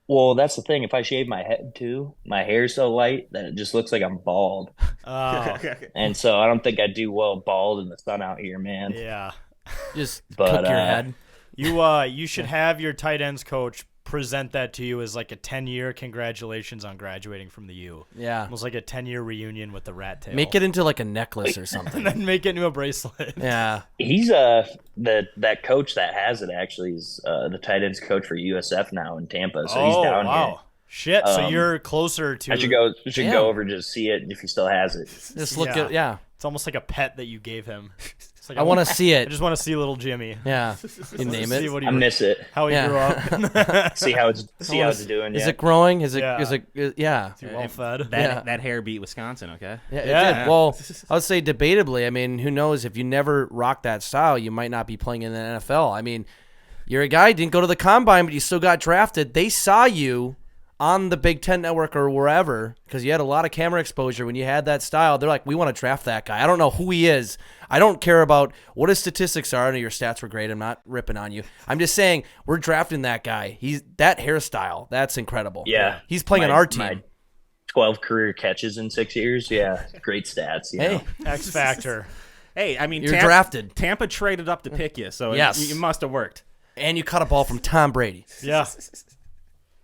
Well, that's the thing. If I shave my head too, my hair's so light that it just looks like I'm bald. Oh, And so I don't think I do well bald in the sun out here, man. yeah. Just But, cook your head. You should have your tight ends coach present that to you as like a 10-year congratulations on graduating from the U. Yeah. Almost like a 10-year reunion with the rat tail. Make it into like a necklace or and something. then make it into a bracelet. Yeah. He's that coach that has it actually is the tight ends coach for USF now in Tampa. So he's down here. Shit, so Um, you're closer to I should go. Damn. Go over and just see it if he still has it. Just look Yeah. at yeah. It's almost like a pet that you gave him. It's like I want to see I it. just want to see little Jimmy. Yeah. You name See it. what he I miss it. how he Yeah. grew up. See how it's doing. Is Yeah. it growing? Is it? Yeah. Is it? Yeah. Well fed. That hair beat Wisconsin, okay? Yeah, Yeah. it did. Well, I would say debatably. I mean, who knows? If you never rock that style, you might not be playing in the NFL. I mean, you're a guy didn't go to the combine, but you still got drafted. They saw you on the Big Ten Network or wherever because you had a lot of camera exposure when you had that style. They're like, we want to draft that guy. I don't know who he is. I don't care about what his statistics are. I know your stats were great. I'm not ripping on you. I'm just saying we're drafting that guy. He's that hairstyle. That's incredible. Yeah. He's playing on My- our team. my 12 career catches in 6 years. Yeah, great stats. You Hey, know? X Factor. Hey, I mean, you're drafted. Tampa traded up to pick you, so Yes. it must have worked. And you caught a ball from Tom Brady. Yeah.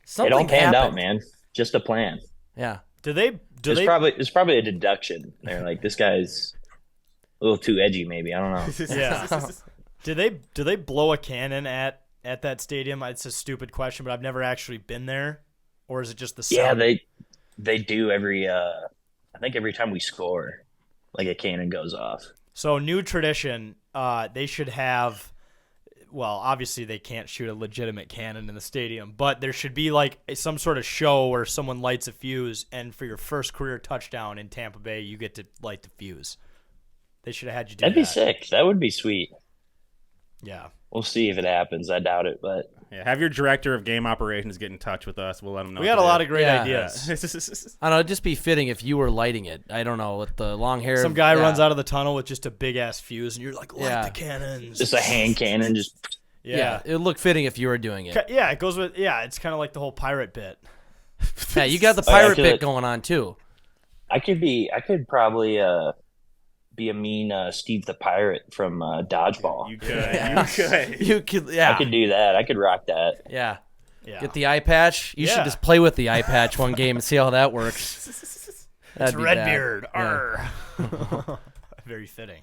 Something It all panned out, happened. man. Just a plan. Yeah. Do they It's probably a deduction. They're like, this guy's a little too edgy, maybe. I don't know. Yeah. Do they blow a cannon at that stadium? It's a stupid question, but I've never actually been there. Or is it just the sound? Yeah, they do every. I think every time we score, like a cannon goes off. So new tradition, they should have. Well, obviously they can't shoot a legitimate cannon in the stadium, but there should be like some sort of show where someone lights a fuse, and for your first career touchdown in Tampa Bay, you get to light the fuse. They should have had you do That'd that. be sick. That would be sweet. Yeah. We'll see if it happens. I doubt it, but Yeah, have your director of game operations get in touch with us. We'll let them know. We had a lot of great Yeah. ideas. I don't know. It'd just be fitting if you were lighting it. I don't know. With the long hair. Some guy yeah. runs out of the tunnel with just a big ass fuse, and you're like, light Yeah. the cannons. just a hand cannon. Just Yeah. It would look fitting if you were doing it. Yeah, it goes with it's kind of like the whole pirate bit. Yeah, you got the Oh, yeah, pirate I bit could- going on too. I could probably be a mean Steve the Pirate from Dodgeball. You could. You could. Yeah. I could do that. I could rock that. Yeah. Yeah. Get the eye patch. You Yeah. should just play with the eye patch one game and see how that works. It's That'd be bad. Redbeard. Yeah. Arr. Very fitting.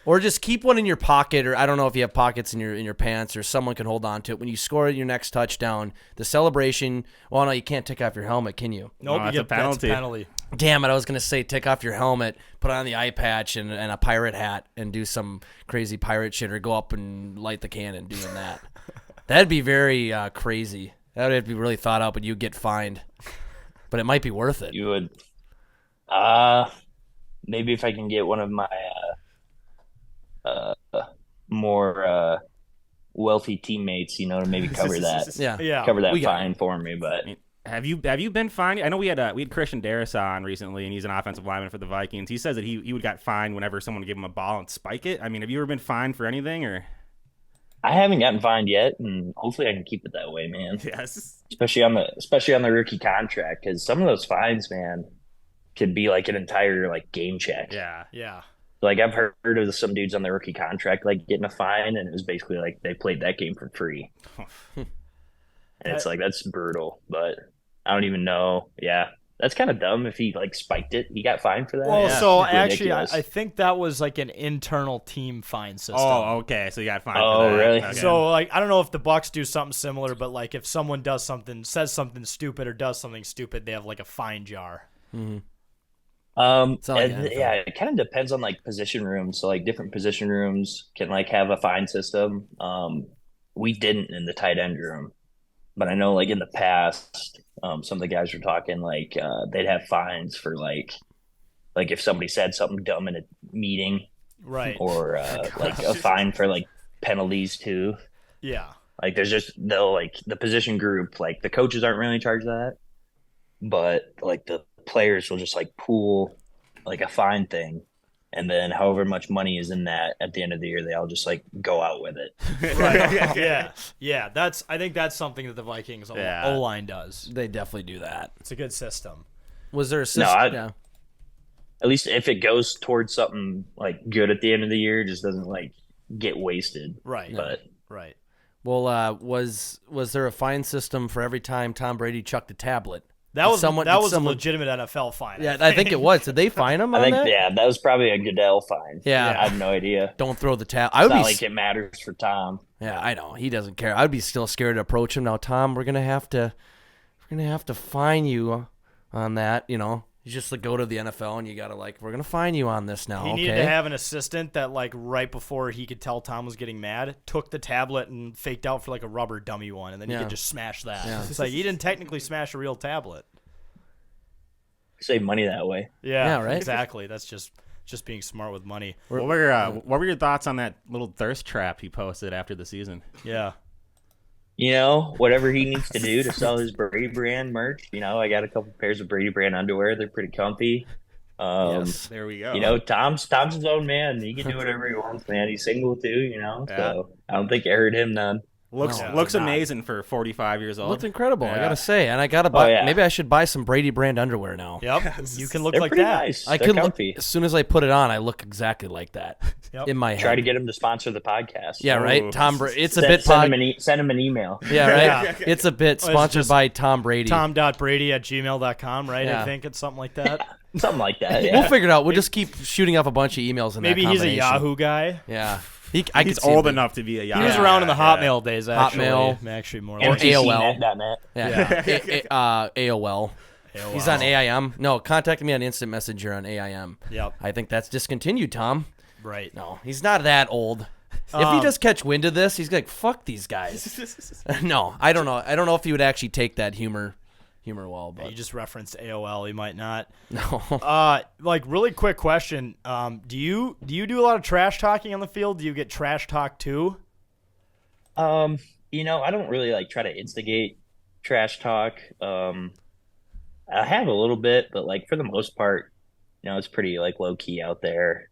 Or just keep one in your pocket, or I don't know if you have pockets in your pants, or someone can hold on to it. When you score your next touchdown, the celebration. Well, no, you can't take off your helmet, can you? Nope, No, you that's a get that's penalty. penalty. Damn it! I was gonna say take off your helmet, put on the eye patch and a pirate hat, and do some crazy pirate shit, or go up and light the cannon doing that. That'd be very crazy. That would have to be really thought out, but you'd get fined. But it might be worth it. You would. Maybe if I can get one of my more wealthy teammates, to maybe cover that. Yeah. Yeah. Cover that We got fine for me, but Have you been fined? I know we had Christian Darris on recently, and he's an offensive lineman for the Vikings. He says that he would got fined whenever someone gave him a ball and spike it. I mean, have you ever been fined for anything or? I haven't gotten fined yet, and hopefully I can keep it that way, man. Yes. Especially on the rookie contract, because some of those fines, man, could be like an entire game check. Yeah. Yeah. Like I've heard of some dudes on their rookie contract like getting a fine, and it was basically like they played that game for free. And it's like that's brutal, but I don't even know. Yeah, that's kind of dumb. If he like spiked it, he got fined for that. Well, Yeah. so It's actually, ridiculous. I think that was like an internal team fine system. Oh, okay. So you got fined for Oh, that. really? Okay. So like I don't know if the Bucks do something similar, but like if someone does something, says something stupid or does something stupid, they have like a fine jar. It's not like And, NFL. yeah, it kind of depends on like position rooms. So like different position rooms can like have a fine system. We didn't in the tight end room, but I know like in the past, some of the guys were talking like they'd have fines for like if somebody said something dumb in a meeting, Right. or like a fine for like penalties too. Yeah. Like there's just they'll like the position group, like the coaches aren't really in charge of that, but like the players will just like pool like a fine thing, and then however much money is in that at the end of the year, they all just like go out with it. Right. Yeah. Yeah. I think that's something that the Vikings Yeah. O-line does. They definitely do that. It's a good system. Was there a system? Yeah. At least if it goes towards something like good at the end of the year, it just doesn't like get wasted. Right. But Right. Well, was there a fine system for every time Tom Brady chucked a tablet? That Did was someone- that did was someone- a legitimate NFL fine. Yeah, I think it was. Did they fine him I on think that? that was probably a Goodell fine. Yeah. I have no idea. Don't throw the tab. It's I would not be. like it matters for Tom. Yeah, I know he doesn't care. I'd be still scared to approach him now. Tom, we're gonna have to fine you on that. You know, you just like go to the NFL and you gotta we're gonna fine you on this now. He okay. needed to have an assistant that, like, right before he could tell Tom was getting mad, took the tablet and faked out for like a rubber dummy one, and then he Yeah. could just smash that. Yeah. It's like he didn't technically smash a real tablet. Save money that way. Yeah, right? Exactly. That's just being smart with money. What were your thoughts on that little thirst trap he posted after the season? Yeah. You know, whatever he needs to do to sell his Brady brand merch. You know, I got a couple pairs of Brady brand underwear. They're pretty comfy. Yes. There we go. You know, Tom's his own man. He can do whatever he wants, man. He's single too, you know. Yeah. So I don't think it hurt him none. looks No, looks not. amazing for 45 years old. Looked incredible. I Yeah. gotta say, and I gotta buy. yeah. Maybe I should buy some Brady brand underwear now. Yep. You can look They're like pretty that. nice. I They're could look, comfy. as soon as I put it on, I look exactly like that Yep. in my head. Try to get him to sponsor the podcast. Yeah, right. Ooh. Tom Brady. It's a Send, bit send, pod. him send him an email. Yeah, right. Yeah. It's a bit it's sponsored just by Tom Brady. Tom.brady@gmail.com, right? Yeah. I think it's something like that. Something like that. We'll Yeah. figure it out. We'll just keep shooting off a bunch of emails in Maybe that he's a combination. Yahoo guy. Yeah, He's see him old be- enough to be a Yahoo. He was Yeah, around in the yeah. Hotmail days, actually. Hotmail. Actually, more Or like AOL. MTCnet.net. Yeah, AOL. AOL. He's on AIM. No, contact me on Instant Messenger on AIM. Yep. I think that's discontinued, Tom. Right. No, he's not that old. If he does catch wind of this, he's like, "Fuck these guys." No, I don't know. I don't know if he would actually take that humor well, You but just referenced AOL. He might not. no. Like, really quick question. Do you do a lot of trash talking on the field? Do you get trash talked too? You know, I don't really like try to instigate trash talk. I have a little bit, but like for the most part, you know, it's pretty like low key out there.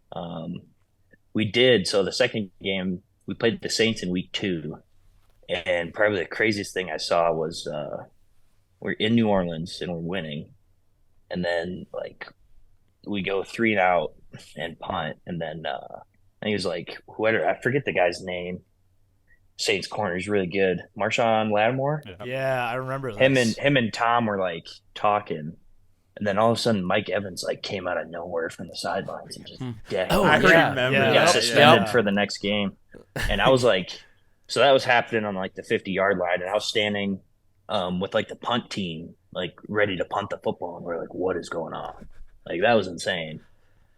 We did so the second game we played the Saints in week 2, and probably the craziest thing I saw was we're in New Orleans and we're winning, and then like we go 3 and out and punt, and then I think it was like whoever, I forget the guy's name. Saints corner is really good. Marshawn Lattimore. Yeah, I remember this. Him and Tom were like talking, and then all of a sudden Mike Evans like came out of nowhere from the sidelines and just dead. Oh, I yeah. remember. Yeah. He that. got suspended Yeah. for the next game, and I was like, so that was happening on like the 50-yard line, and I was standing with like the punt team, like ready to punt the football, and we're like, what is going on? Like that was insane.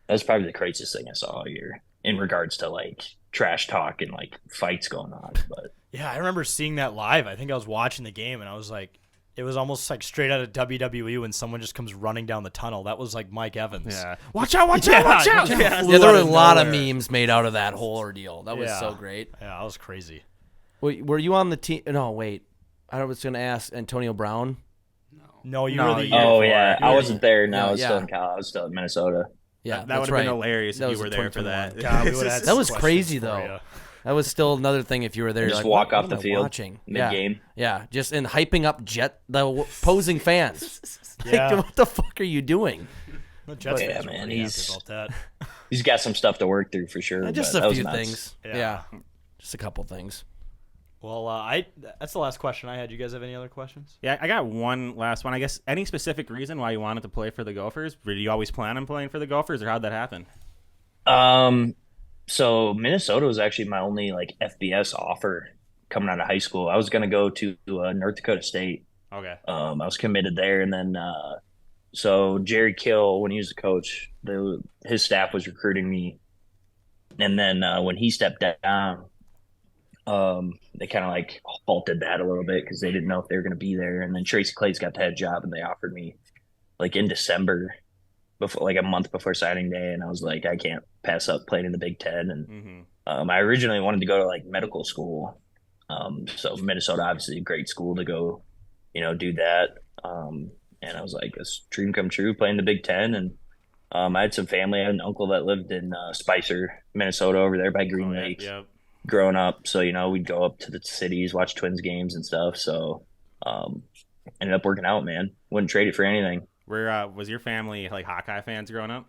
That was probably the craziest thing I saw all year in regards to like trash talk and like fights going on. But Yeah, I remember seeing that live. I think I was watching the game, and I was like, it was almost like straight out of WWE when someone just comes running down the tunnel. That was like Mike Evans. Yeah. Watch out, watch out, watch out. Yeah, there were a lot of memes made out of that whole ordeal. That was Yeah. so great. Yeah, that was crazy. Were you on the team? No, wait. I was going to ask Antonio Brown. No, you No, were the you- year oh before. yeah, I wasn't there. No, Yeah, I was still yeah. in college. I was still in Minnesota. Yeah, That that's would have right. been hilarious That if was you were the there for that. 2021. God, we would've had That was some crazy, questions for though. you. That was still another thing if you were there. Just you're like, walk what off am the I field watching? mid-game. Yeah, just in hyping up the opposing fans. Yeah. Like, what the fuck are you doing? Jets yeah, fans were man, pretty happy about that. he's got some stuff to work through for sure. Just but a that was few nuts. things. Yeah. Yeah. Just a couple things. Well, that's the last question I had. You guys have any other questions? Yeah, I got one last one. I guess any specific reason why you wanted to play for the Gophers? Did you always plan on playing for the Gophers, or how'd that happen? So Minnesota was actually my only like FBS offer coming out of high school. I was gonna go to North Dakota State. Okay. I was committed there, and then so Jerry Kill, when he was the coach, his staff was recruiting me, and then when he stepped down, they kind of like halted that a little bit because they didn't know if they were going to be there. And then Tracy Clay's got the head job, and they offered me like in December, before like a month before signing day, and I was like, I can't pass up playing in the Big Ten. And I originally wanted to go to like medical school, so Minnesota obviously a great school to go, do that. And I was like, this dream come true, playing the Big Ten. And I had some family. I had an uncle that lived in Spicer, Minnesota, over there by Green Lake. Yep. Growing up, so we'd go up to the cities, watch Twins games and stuff. So ended up working out, man. Wouldn't trade it for anything. Where was your family like Hawkeye fans growing up?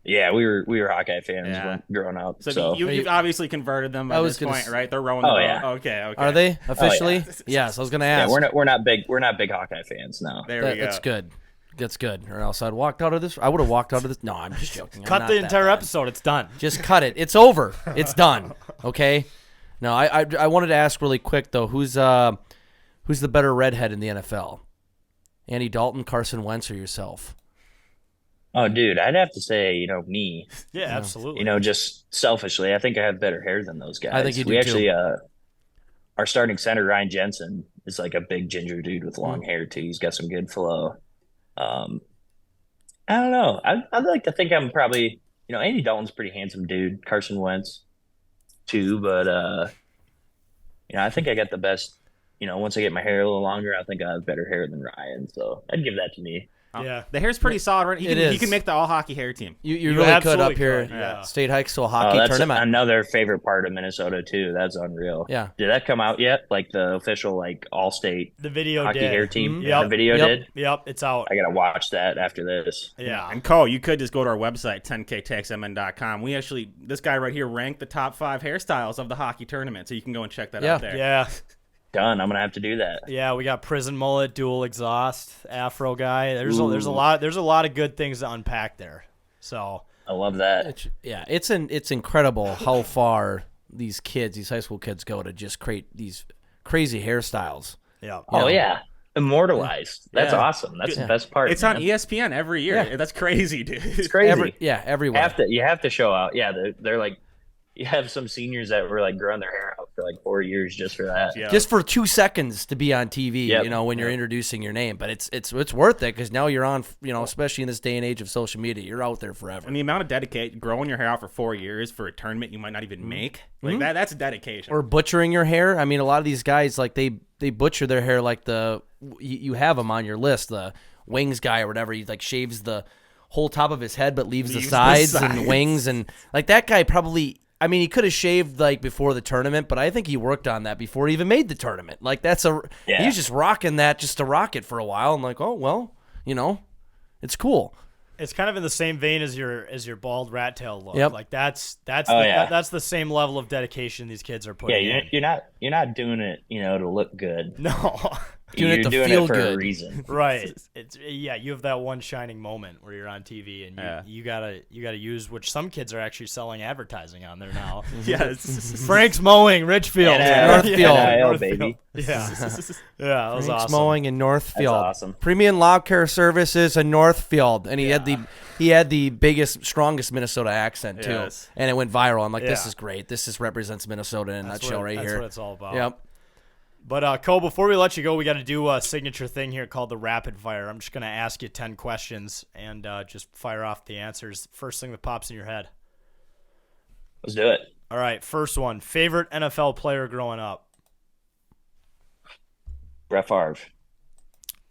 Yeah, we were Hawkeye fans Yeah. growing up. So you've obviously converted them by this point, right? They're rowing the boat. yeah. Okay. Are they officially? yeah. Yes, I was going to Yeah, ask. we're not big Hawkeye fans now. There we go. That's good. That's good. Or else I'd walked out of this. I would have walked out of this. No, I'm just joking. I'm Cut not the that entire bad. episode. It's done. Just cut it. It's over. It's done. Okay. No, I wanted to ask really quick though. Who's the better redhead in the NFL? Andy Dalton, Carson Wentz, or yourself? Oh, dude, I'd have to say, me. Yeah, absolutely. Just selfishly, I think I have better hair than those guys. I think you do, we actually, too. Our starting center, Ryan Jensen, is like a big ginger dude with long hair too. He's got some good flow. I don't know. I'd like to think I'm probably, Andy Dalton's a pretty handsome dude. Carson Wentz too, but I think I got the best. Once I get my hair a little longer, I think I have better hair than Ryan. So I'd give that to me. Yeah. The hair's pretty solid, right? He can make the all hockey hair team. You really could absolutely up here. could, yeah. State high school hockey That's tournament. another favorite part of Minnesota too. That's unreal. Yeah. Did that come out yet? Like the official all-state The video hockey did. hair team? Yep. The video Yep. did? Yep, it's out. I got to watch that after this. Yeah. And Cole, you could just go to our website, 10ktaxmn.com. We actually, this guy right here ranked the top 5 hairstyles of the hockey tournament, so you can go and check that out there. Yeah. Done. I'm going to have to do that. Yeah, we got prison mullet, dual exhaust, afro guy. There's a lot of good things to unpack there. So I love that. It's incredible how far these high school kids go to just create these crazy hairstyles. yeah. Oh, yeah. Immortalized. That's Yeah. awesome. That's the best part. It's man. on ESPN every year. Yeah. That's crazy, dude. It's crazy. Everywhere. You have to show out. Yeah, they're like, you have some seniors that were like growing their hair out for like 4 years just for that. Yeah. Just for 2 seconds to be on TV, Yep. when you're introducing your name. But it's worth it because now you're on, especially in this day and age of social media, you're out there forever. And the amount of dedication, growing your hair out for 4 years for a tournament you might not even make, like that's dedication. Or butchering your hair. I mean, a lot of these guys, like they butcher their hair like you have them on your list, the wings guy or whatever. He like shaves the whole top of his head but leaves the sides and wings. And like that guy probably... I mean, he could have shaved like before the tournament, but I think he worked on that before he even made the tournament. Like he was just rocking that just to rock it for a while. I'm like, oh well, it's cool. It's kind of in the same vein as your bald rat tail look. Yep. Like that's yeah. that's the same level of dedication these kids are putting in. You're not doing it, to look good. No. Doing it You're to doing feel it for good. a reason. Right. You have that one shining moment where you're on TV and you gotta use, which some kids are actually selling advertising on there now. Yes. Frank's Mowing, Richfield. Northfield. NIL, baby. Yeah. That was Frank's awesome. Mowing in Northfield. That's awesome. Premium Lawn Care Services in Northfield, and he had the biggest, strongest Minnesota accent too, Yes. and it went viral. I'm like, this Yeah. is great. This represents Minnesota in a nutshell right That's here. what it's all about. Yep. But Cole, before we let you go, we got to do a signature thing here called the rapid fire. I'm just gonna ask you 10 questions and just fire off the answers. First thing that pops in your head. Let's do it. All right, first one. Favorite NFL player growing up? Brett Favre.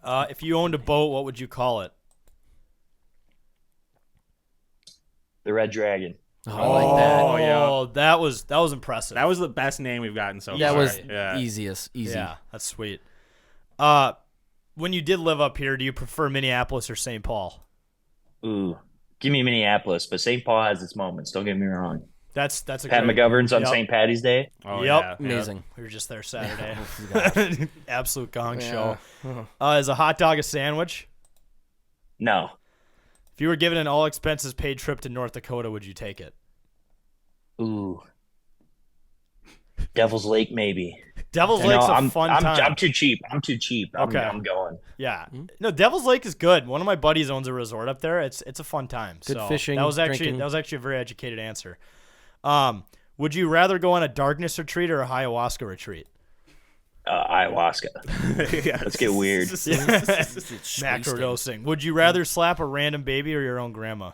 If you owned a boat, what would you call it? The Red Dragon. Oh, I like that. Oh, yeah. Oh, that was impressive. That was the best name we've gotten so That far. was Yeah. easy. Yeah, that's sweet. When you did live up here, do you prefer Minneapolis or St. Paul? Ooh, give me Minneapolis, but St. Paul has its moments. Don't get me wrong. That's a Pat great, McGovern's on yep. St. Patty's Day. Oh, Yep. yeah. Amazing. We were just there Saturday. gosh. Absolute gong Yeah. show. Is a hot dog a sandwich? No. If you were given an all expenses paid trip to North Dakota, would you take it? Ooh. Devil's Lake, maybe. Devil's No, Lake's a fun time. I'm too cheap. I'm too cheap. Okay. I'm going. Yeah. No, Devil's Lake is good. One of my buddies owns a resort up there. It's a fun time. Good So fishing, That was drinking. actually a very educated answer. Would you rather go on a darkness retreat or a ayahuasca retreat? Ayahuasca. Let's get weird. Macrodosing. Would you rather slap a random baby or your own grandma?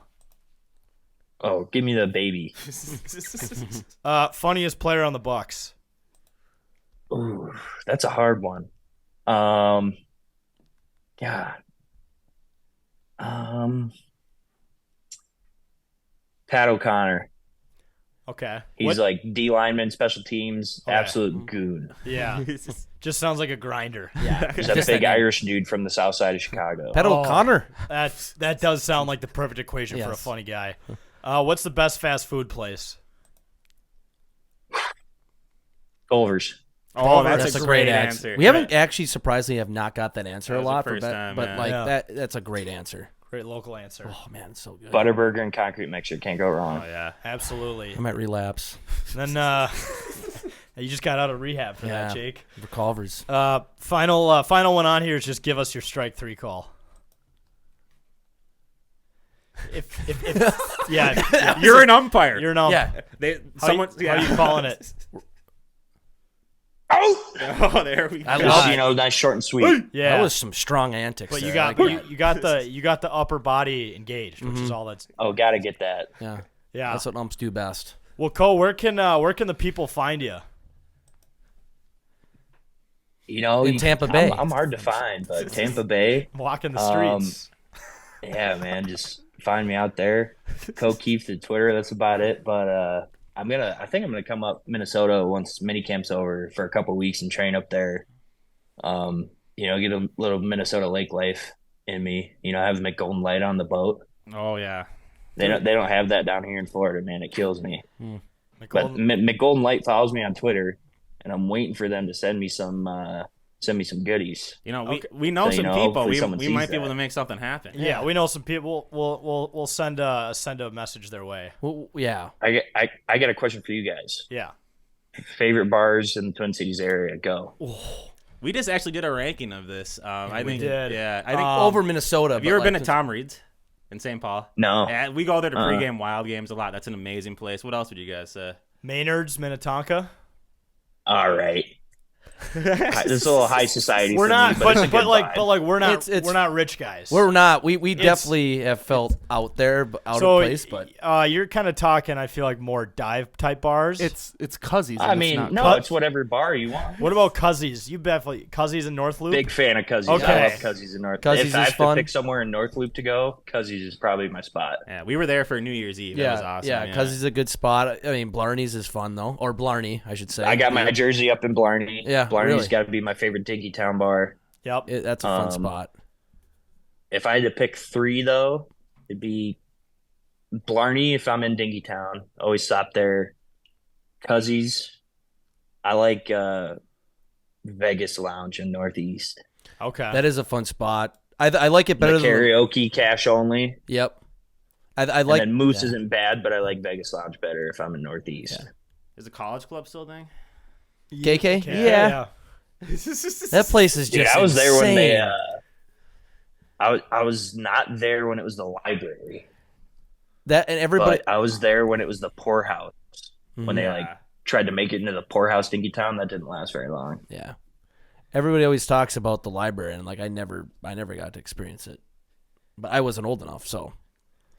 Oh, give me the baby. Funniest player on the Bucks. Ooh, that's a hard one. God. Pat O'Connor. Okay. He's like D lineman, special teams, Okay. absolute goon. Yeah. Just sounds like a grinder. Yeah. He's that big Irish dude from the south side of Chicago. Pat O'Connor. That does sound like the perfect equation for a Yes. funny guy. What's the best fast food place? Culver's. Oh, That's a great answer. We haven't actually surprisingly have not got that answer That a was the lot, first but time, but yeah. like Yeah. that's a great answer. Great local answer. Oh man, it's so good. Butterburger and concrete mixture. Can't go wrong. Oh, yeah. Absolutely. I might relapse. Then you just got out of rehab for that, Jake. For Culver's. Final one on here is just give us your strike three call. If yeah, You're an umpire. you're an Yeah. how are you calling it? Oh, there we go. I Just, love it. nice, short and sweet. Yeah, That was some strong antics. but there. you got I like that. you got the upper body engaged, which is all that's Oh, gotta get that. Yeah. yeah. That's what umps do best. Well, Cole, where can the people find you? In Tampa Bay. I'm hard to find, but Tampa Bay. Walking the streets. Yeah, man, just find me out there. Kieft at Twitter. That's about it. But I think I'm gonna come up Minnesota once minicamp's over for a couple weeks and train up there. Get a little Minnesota lake life in me. Have the McGolden Light on the boat. Oh, yeah. They don't have that down here in Florida, man. It kills me. But McGolden- McGolden Light follows me on Twitter, and I'm waiting for them to send me some goodies. We know So, some people. hopefully We someone might sees be able that. to make something happen. yeah, we know some people. We'll send a message their way. Well, yeah. I got a question for you guys. Yeah. Favorite bars in the Twin Cities area? Go. We just actually did a ranking of this. I think. did. Yeah, I think. Over Minnesota. have you ever been to Tom Reed's in St. Paul? No. Yeah, we go there to pregame wild games a lot. That's an amazing place. What else would you guys say? Maynard's, Minnetonka. All right. This is a little high society. We're for not, me, but it's a good vibe. we're not. It's- we're not rich guys. We're not. We definitely have felt out there, out of place. But you're kind of talking. I feel like more dive type bars. It's Cuzzies. I and it's mean, not no, cut. it's whatever bar you want. What about Cuzzies? You definitely Cuzzies in North Loop. Big fan of Cuzzies. Okay. I love Cuzzies in North. Cuzzies if I is have fun. to pick somewhere in North Loop to go, Cuzzies is probably my spot. Yeah, we were there for New Year's Eve. That yeah, was awesome. yeah, because it's a good spot. I mean, Blarney's is fun though, or Blarney, I should say. I got my jersey up in Blarney. Yeah, Blarney's really. got to be my favorite dinky town bar. Yep. That's a fun spot. If I had to pick three, though, it'd be Blarney if I'm in Dinkytown. Always stop there. Cuzzies. I like Vegas Lounge in Northeast. Okay. That is a fun spot. I like it better The karaoke cash only. Yep. I like. And then Moose yeah. isn't bad, but I like Vegas Lounge better if I'm in Northeast. Is the college club still a thing? KK? Yeah. That place is Dude, just. I was there when they. insane. I was not there when it was the library, That and everybody. but I was there when it was the poorhouse. When they Yeah. tried to make it into the poorhouse Dinkytown, that didn't last very long. Yeah. Everybody always talks about the library, and like I never got to experience it, but I wasn't old enough. So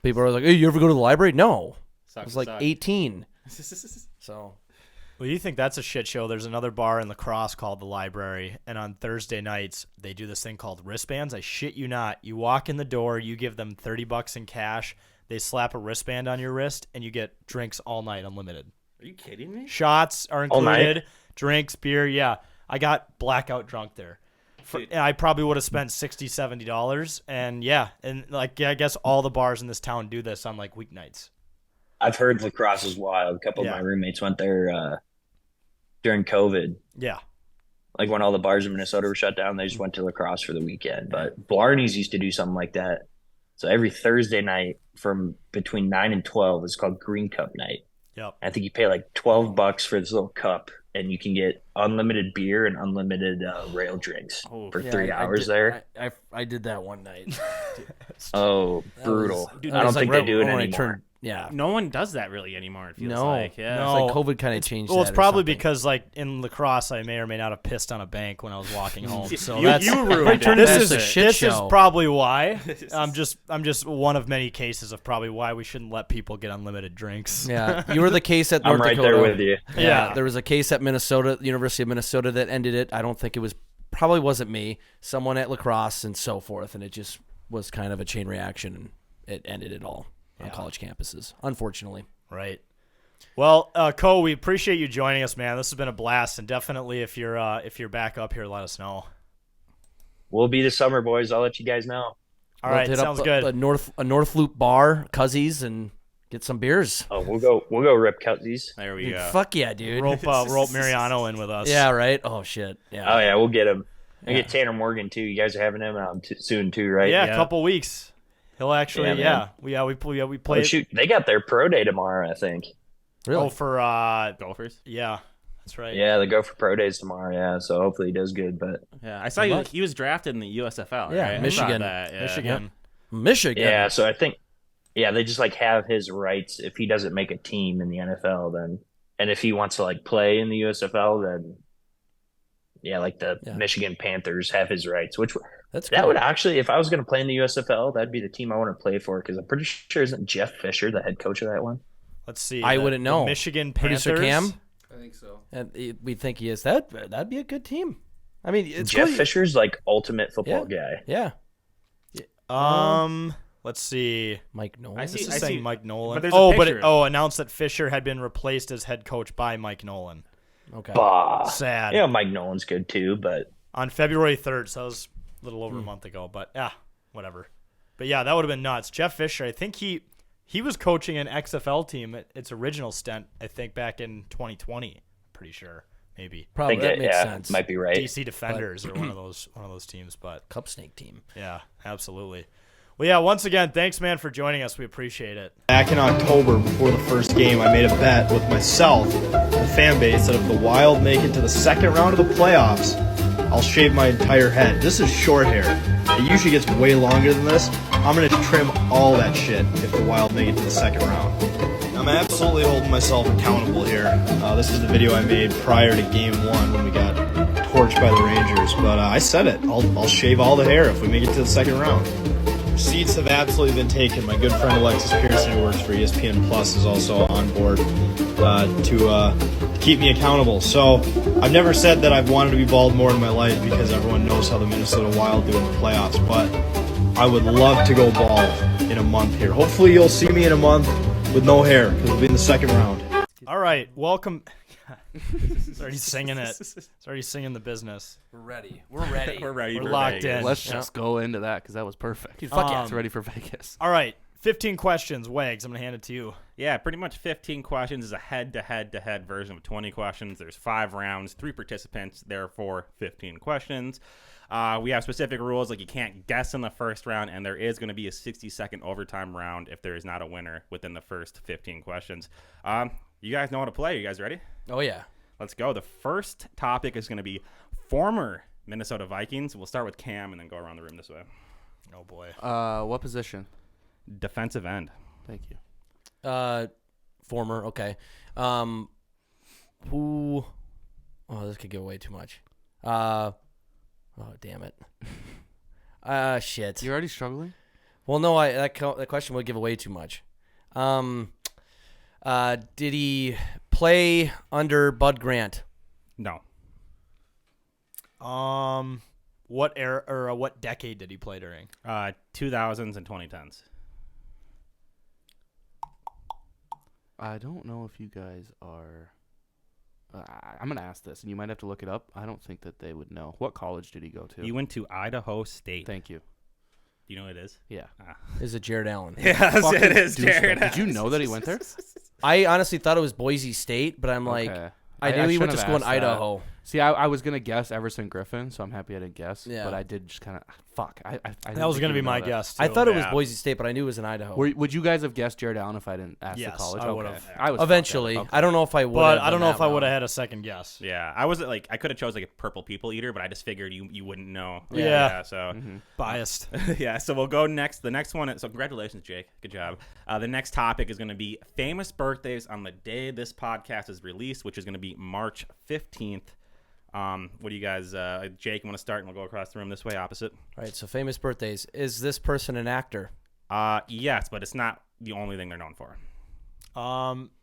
people are like, "Hey, you ever go to the library?" No, I was like 18. So Well, you think that's a shit show? There's another bar in La Crosse called the Library, and on Thursday nights they do this thing called wristbands. I shit you not. You walk in the door, you give them $30 in cash. They slap a wristband on your wrist, and you get drinks all night, unlimited. Are you kidding me? Shots are All night? included, drinks, beer. Yeah, I got blackout drunk there. I probably would have spent $60, $70. And I guess all the bars in this town do this on like weeknights. I've heard lacrosse is wild. A couple of my roommates went there during COVID. Yeah. Like when all the bars in Minnesota were shut down, they just went to lacrosse for the weekend. But Blarney's used to do something like that. So every Thursday night from between 9 and 12 is called Green Cup Night. Yep. I think you pay like $12 for this little cup, and you can get unlimited beer and unlimited rail drinks for 3 hours there. I did that one night. Oh, brutal. Dude, I don't was think like they do it when I anymore. turned- Yeah. No one does that really anymore. It feels No. like. Yeah. No. It's like COVID kind of changed Well, that it's or probably something. because like in lacrosse, I may or may not have pissed on a bank when I was walking home. So you that's ruined it. this That's is a shit this show. is probably why. I'm just one of many cases of probably why we shouldn't let people get unlimited drinks. Yeah, you were the case at North I'm right Dakota. there with you. Yeah. There was a case at Minnesota, the University of Minnesota, that ended it. I don't think it was, probably wasn't me, someone at lacrosse and so forth, and it just was kind of a chain reaction, and it ended it all on college campuses, unfortunately. Right. Well, Ko, we appreciate you joining us, man. This has been a blast, and definitely if you're back up here, let us know. We'll be this summer, boys. I'll let you guys know. All right, Hit sounds up good. A North Loop bar, Cuzzies, and get some beers. Oh, we'll go rip Cutsies. There we Dude, go. fuck yeah, dude. rope Mariano in with us. Yeah, right. Oh shit. Yeah. Oh yeah, we'll get him. And get Tanner Morgan too. You guys are having him out soon too, right? Yeah, a couple weeks. He'll actually, Yeah, man. we Oh, played. shoot, they got their pro day tomorrow, I think. Really? Oh, for Golfers. yeah, that's right. Yeah, they go for pro days tomorrow. Yeah, so hopefully he does good. But Yeah, I saw he was drafted in the USFL. Yeah, right? I saw Michigan. that, yeah. Michigan. Michigan. yeah, so I think they just like have his rights if he doesn't make a team in the NFL, then, and if he wants to like play in the USFL, then like the Michigan Panthers have his rights, which That's that cool. would actually, if I was going to play in the USFL, that'd be the team I want to play for because I'm pretty sure isn't Jeff Fisher the head coach of that one? Let's see. I the- wouldn't the know. Michigan Panthers. Producer Cam. I think so. And we think he is. That'd be a good team. I mean, it's Jeff cool. Fisher's like ultimate football guy. Yeah. Let's see. Mike Nolan. I This see- is saying see- Mike Nolan. but there's a picture. Announced that Fisher had been replaced as head coach by Mike Nolan. Okay. Bah. Sad. Yeah, Mike Nolan's good too, but On February 3rd, so that was a little over a month ago. But whatever. But yeah, that would have been nuts. Jeff Fisher, I think he was coaching an XFL team at its original stint. I think back in 2020. Pretty sure, maybe. I Probably think that makes sense. might be right. DC Defenders or one of those teams. But Cup Snake team. yeah, absolutely. Well, yeah, once again, thanks, man, for joining us. We appreciate it. Back in October, before the first game, I made a bet with myself and the fan base that if the Wild make it to the second round of the playoffs, I'll shave my entire head. This is short hair. It usually gets way longer than this. I'm going to trim all that shit if the Wild make it to the second round. I'm absolutely holding myself accountable here. This is the video I made prior to Game 1 when we got torched by the Rangers. But I said it. I'll shave all the hair if we make it to the second round. Seats have absolutely been taken. My good friend Alexis Pearson, who works for ESPN Plus, is also on board to keep me accountable. So I've never said that I've wanted to be bald more in my life because everyone knows how the Minnesota Wild do in the playoffs. But I would love to go bald in a month here. Hopefully you'll see me in a month with no hair because we'll be in the second round. All right, welcome. It's already singing it. It's already singing the business. We're ready. We're ready. We're ready. We're for locked Vegas. in. Let's just go into that because that was perfect. Dude, fuck yeah. It's ready for Vegas. All right, 15 questions. Wags, I'm going to hand it to you. Yeah, pretty much 15 questions is a head-to-head-to-head version of 20 questions. There's 5 rounds, 3 participants, therefore 15 questions. We have specific rules, like you can't guess in the first round, and there is going to be a 60-second overtime round if there is not a winner within the first 15 questions. You guys know how to play. You guys ready? Oh yeah. Let's go. The first topic is going to be former Minnesota Vikings. We'll start with Cam and then go around the room this way. Oh, boy. What position? Defensive end. Thank you. Former. Okay. Who? Oh, this could give away too much. Oh, damn it. Shit. You're already struggling? Well, no, that question would give away too much. Did he play under Bud Grant? No. What era or what decade did he play during? 2000s and 2010s. I don't know if you guys are I'm gonna ask this, and you might have to look it up. I don't think that they would know. What college did he go to? He went to Idaho State. Thank you. Do you know what it is? Yeah. Is it Jared Allen? Yes, Fucking it is, douchebag. Jared. Did you know that he went there? I honestly thought it was Boise State, but I'm like, Okay. I knew he went to shouldn't school in have asked that. Idaho. See, I was gonna guess Everson Griffin, so I'm happy I didn't guess. Yeah. But I did just kind of fuck. I That was going to be my guess, too. I thought it was Yeah. Boise State, but I knew it was in Idaho. Would you guys have guessed Jared Allen if I didn't ask Yes, the college? I Okay. would've. I was Eventually, fucked up. I don't know if I would. But I don't know if I would have had a second guess. Yeah, I was like, I could have chose like a purple people eater, but I just figured you wouldn't know. Yeah. So Biased. yeah, so we'll go next. The next one. So congratulations, Jake. Good job. The next topic is going to be famous birthdays on the day this podcast is released, which is going to be March 15th. What do you guys, Jake, you want to start, and we'll go across the room this way, opposite? All right, so famous birthdays. Is this person an actor? Yes, but it's not the only thing they're known for.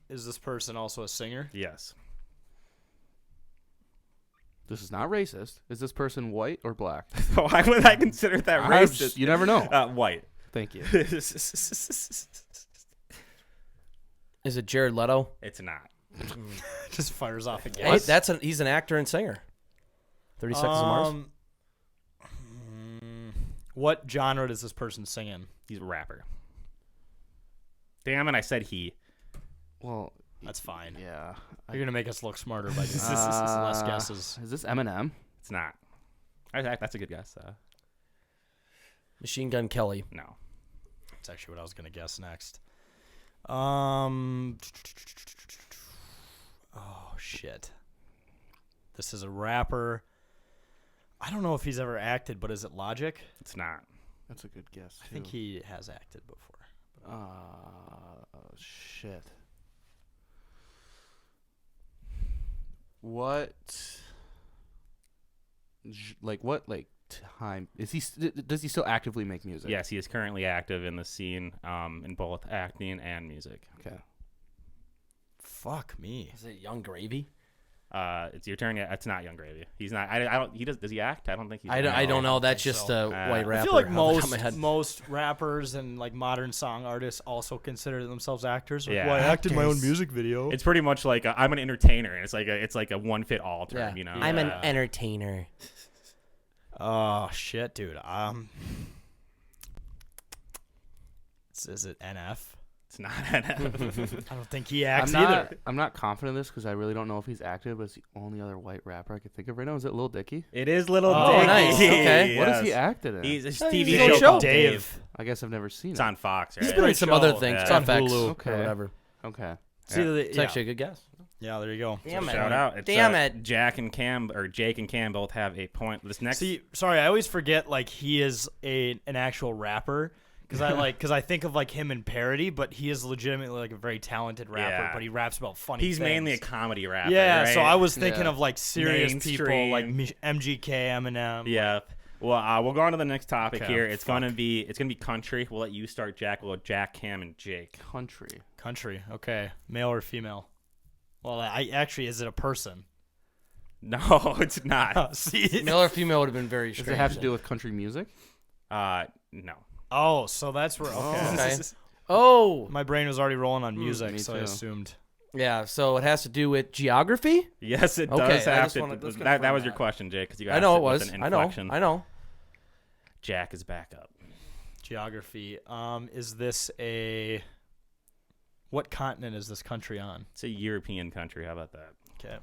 Is this person also a singer? Yes. This is not racist. Is this person white or black? Why would I consider that racist? You never know. White. Thank you. Is it Jared Leto? It's not. Just fires off a Hey, guess. he's an actor and singer. 30 Seconds to Mars. What genre does this person sing in? He's a rapper. Damn it, I said he. Well, That's fine. yeah. You're gonna make us look smarter by just less guesses. Is this Eminem? It's not. That's a good guess. Machine Gun Kelly. No. That's actually what I was gonna guess next. Oh shit. This is a rapper. I don't know if he's ever acted, but is it Logic? It's not. That's a good guess. I think he has acted before. Shit. What? What time is he? Does he still actively make music? Yes, he is currently active in the scene, in both acting and music. Okay. Fuck me. Is it Young Gravy? It's your turn. It's not Young Gravy. He's not. I don't. He does. Does he act? I don't think he's. I don't know. That's think just so. a white rapper. I feel like off the top of my head. most rappers and like modern song artists also consider themselves actors. Like, Yeah. well, I acted my own Actors. music video. It's pretty much like I'm an entertainer, and it's like a one fit all term. Yeah. You know. I'm an entertainer. Oh shit, dude. Is it NF? It's not. I don't think he acts either. I'm not confident in this because I really don't know if he's active. But it's the only other white rapper I can think of right now. Is it Lil Dicky? It is Little Oh, Dicky. nice. Okay. What has he Yes. acted in? He's a He's TV on show show. called Dave. I guess I've never seen It's it. on Fox, right? He's been in some other show. things. Yeah. It's on It's on FX Hulu. or Okay. whatever. Okay. It's either It's actually a good guess. yeah, there you go. Damn it. Shout out. It's, Damn it. Jake and Cam both have a point. This next. See, sorry, I always forget like he is an actual rapper because I think of like him in parody, but he is legitimately like a very talented rapper. Yeah. But he raps about funny. He's things. mainly a comedy rapper. yeah. Right? So I was thinking Yeah. of like serious people like Mainstream. MGK, Eminem. Yeah. Well, we'll go on to the next topic Okay, here. It's fuck. gonna be country. We'll let you start, Jack. We'll go Jack, Cam, and Jake. Country. Country. Okay, male or female? Well, I actually, is it a person? No, it's not. See. Male or female would have been very Does strange. it have to do with country music? No. Oh, so that's where. Okay. Okay. Oh, My brain was already rolling on me music, so I too. assumed. yeah. So it has to do with geography. Yes, it Okay, I does have just to. wanna- let's That confirm was your that. question, Jake, because you I asked know it it with was. an I know. inflection. I know. Jack is back up. Geography. Is this a? What continent is this country on? It's a European country. How about that? Okay.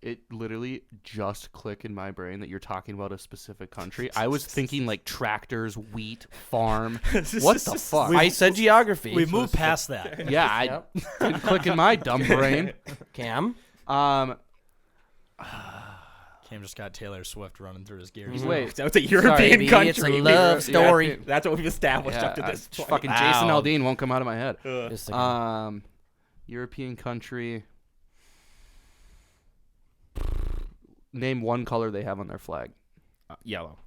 It literally just clicked in my brain that you're talking about a specific country. I was thinking like tractors, wheat, farm. What the fuck? I said geography. We moved past that. Yeah, I didn't click in my dumb brain. Cam. Cam just got Taylor Swift running through his gears. Wait, So it's a European baby, country. it's a love story. That's what we've established yeah, up to this point. fucking Jason Wow. Aldean won't come out of my head. Just thinking. European country. Name one color they have on their flag. Yellow.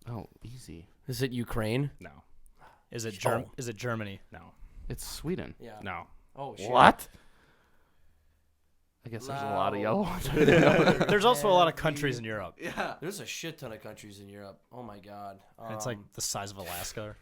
Oh, easy. Is it Ukraine? No. Is it Oh. Is it Germany? No. It's Sweden. Yeah. No. Oh shit. What? I guess there's a lot of yellow ones. There's also a lot of countries in Europe. Yeah. There's a shit ton of countries in Europe. Oh my god. And it's like the size of Alaska.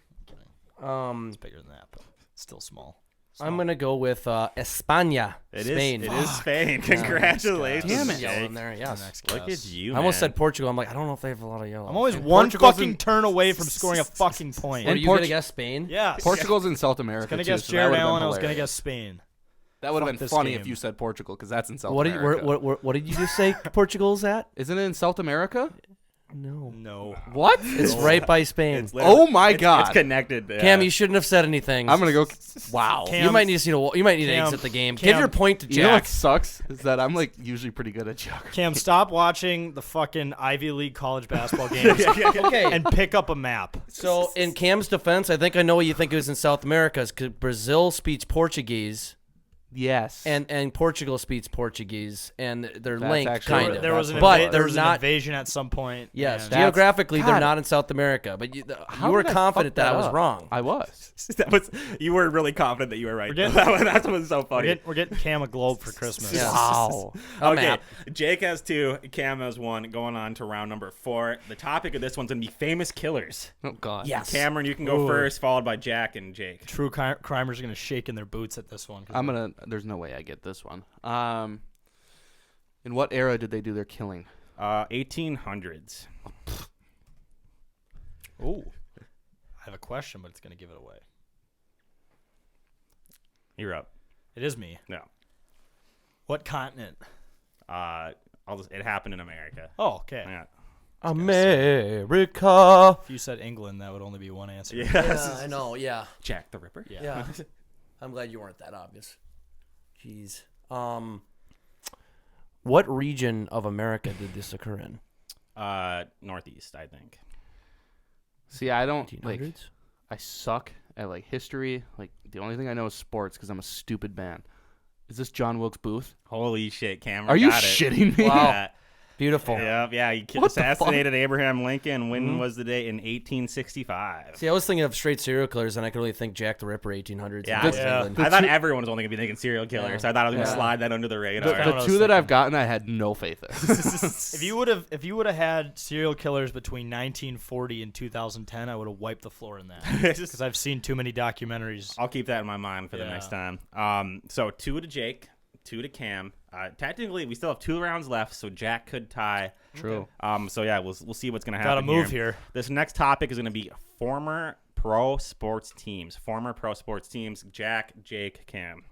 um. It's bigger than that, but still small. I'm going to go with España, Spain. It is Spain. Congratulations. Damn it. Yellow in there, yes. Look at you, I almost man. said Portugal. I'm like, I don't know if they have a lot of yellow. I'm always And one Portugal's fucking turn away from scoring a fucking point. Were And you going to Portu- guess Spain? Yeah. Portugal's in South America. Gonna too, guess so that Jared would've been Allen. I was gonna hilarious. guess Spain. That would have Fuck been this funny game. if you said Portugal, because that's in South What did, America. what did you just say Portugal's at? Isn't it in South America? No. No. What? It's right by Spain. It's literally- Oh my it's God. connected. Cam, you shouldn't have said anything. I'm gonna go. Wow. Cam- You might need to Cam- exit the game. Cam- Give your point to You know what Jack. sucks is that I'm like usually pretty good at geography. Cam, stop watching the fucking Ivy League college basketball games Okay. and pick up a map. So in Cam's defense, I think I know what you think it was in South America, because Brazil speaks Portuguese Yes. and Portugal speaks Portuguese, and they're That's linked actually- kind of. There was an, But there they're was not. an invasion at some point. Yes, and- That's- geographically they're God. not in South America, but you How were did I confident fuck that I was up? wrong. I was. You were really confident that you were right. We're getting- That's what's so funny. we're getting Cam a globe for Christmas. Yeah. Wow. A Okay, map. Jake has 2, Cam has 1, going on to round number 4. The topic of this one's going to be famous killers. Oh God. Yes. Cameron, you can go Ooh. first, followed by Jack and Jake. True crimers are gonna shake in their boots at this one. I'm gonna. There's no way I get this one. In what era did they do their killing? 1800s. Ooh. I have a question, but it's gonna give it away. You're up. It is me. No. What continent? It happened in America. Oh, okay. Yeah. America. If you said England, that would only be one answer. Yes. Yeah, I know. Yeah. Jack the Ripper. Yeah. Yeah. I'm glad you weren't that obvious. Jeez. What region of America did this occur in? Northeast, I think. See, I don't like. 1800s? I suck at like history. Like the only thing I know is sports because I'm a stupid man. Is this John Wilkes Booth? Holy shit, Cameron. Are you got it. shitting me? Wow. Yeah. Beautiful. Yeah, he What the assassinated Abraham Lincoln. When was the day? In 1865. See, I was thinking of straight serial killers, and I could only think Jack the Ripper, 1800s. Yeah, and Yeah. England. I thought everyone was only going to be thinking serial killers. Yeah. I thought I was going to Yeah. slide that under the radar. kinda what I The was two that I've thinking. gotten, I had no faith in. If you would have had serial killers between 1940 and 2010, I would have wiped the floor in that because I've seen too many documentaries. I'll keep that in my mind for the Yeah. next time. So 2 to Jake, 2 to Cam. Technically, we still have 2 rounds left, so Jack could tie. True. So yeah, we'll see what's going to Got to happen. move here. This next topic is going to be former pro sports teams. Former pro sports teams. Jack, Jake, Cam.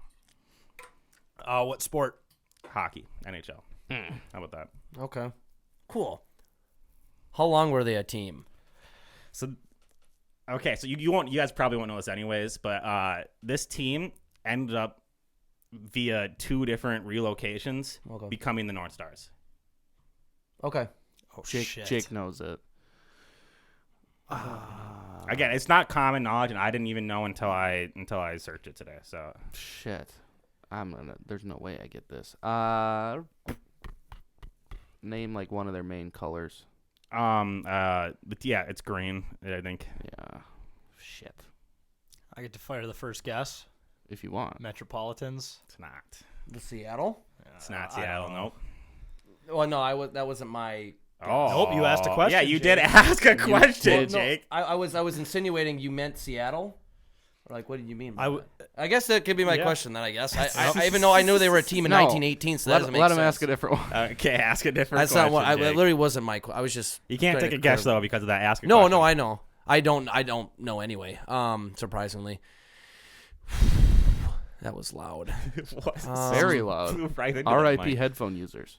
What sport? Hockey, NHL. How about that? Okay. Cool. How long were they a team? So, okay, so you guys probably won't know this anyways, but this team ended up via 2 different relocations Okay. becoming the North Stars. Okay. Oh Jake knows it. Again, it's not common knowledge, and I didn't even know until I searched it today. So Shit. There's no way I get this. Name like one of their main colors. but yeah, it's green, I think. Yeah. Shit. I get to fire the first guess. If you want. Metropolitans. It's not. The Seattle? It's not I don't Seattle. know. Nope. Well, no, that wasn't my. Oh, Nope, you asked a question, Yeah, you Jake. did ask a question, Well, no, Jake. I was insinuating you meant Seattle. Or like, what did you mean? By I that? w- I guess that could be my Yeah. question. Then I guess I even though I knew they were a team in No. 1918, so that doesn't make Let sense. him ask a different one. Okay, ask a different That's question. not what I. It Jake. literally wasn't my. I was just. You can't trying take to a guess clear- though because of that. Ask a No, question. no, I know. I don't know anyway. Surprisingly. That was loud. What? Very loud. Right into the R.I.P. mic. headphone users.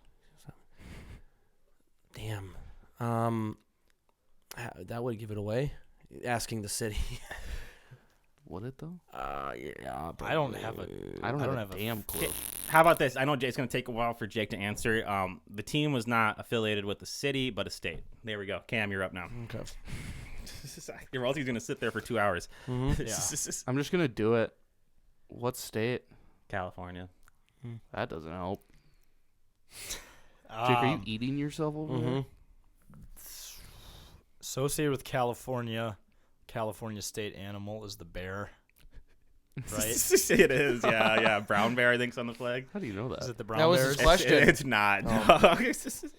Damn. That would give it away. Asking the city. Would it though? Yeah. I don't have a. I don't have have a a damn clue. How about this? I know Jake's going to take a while for Jake to answer. The team was not affiliated with the city, but a state. There we go. Cam, you're up now. Okay. You're also going to sit there for 2 hours. I'm just gonna do it. What state? California. That doesn't help. Jake, Um, are you eating yourself over there? associated with California state animal is the bear. Right? It is. Yeah. Brown bear, I think's on the flag. How do you know Is that? it the brown That was bears? his question. It's not.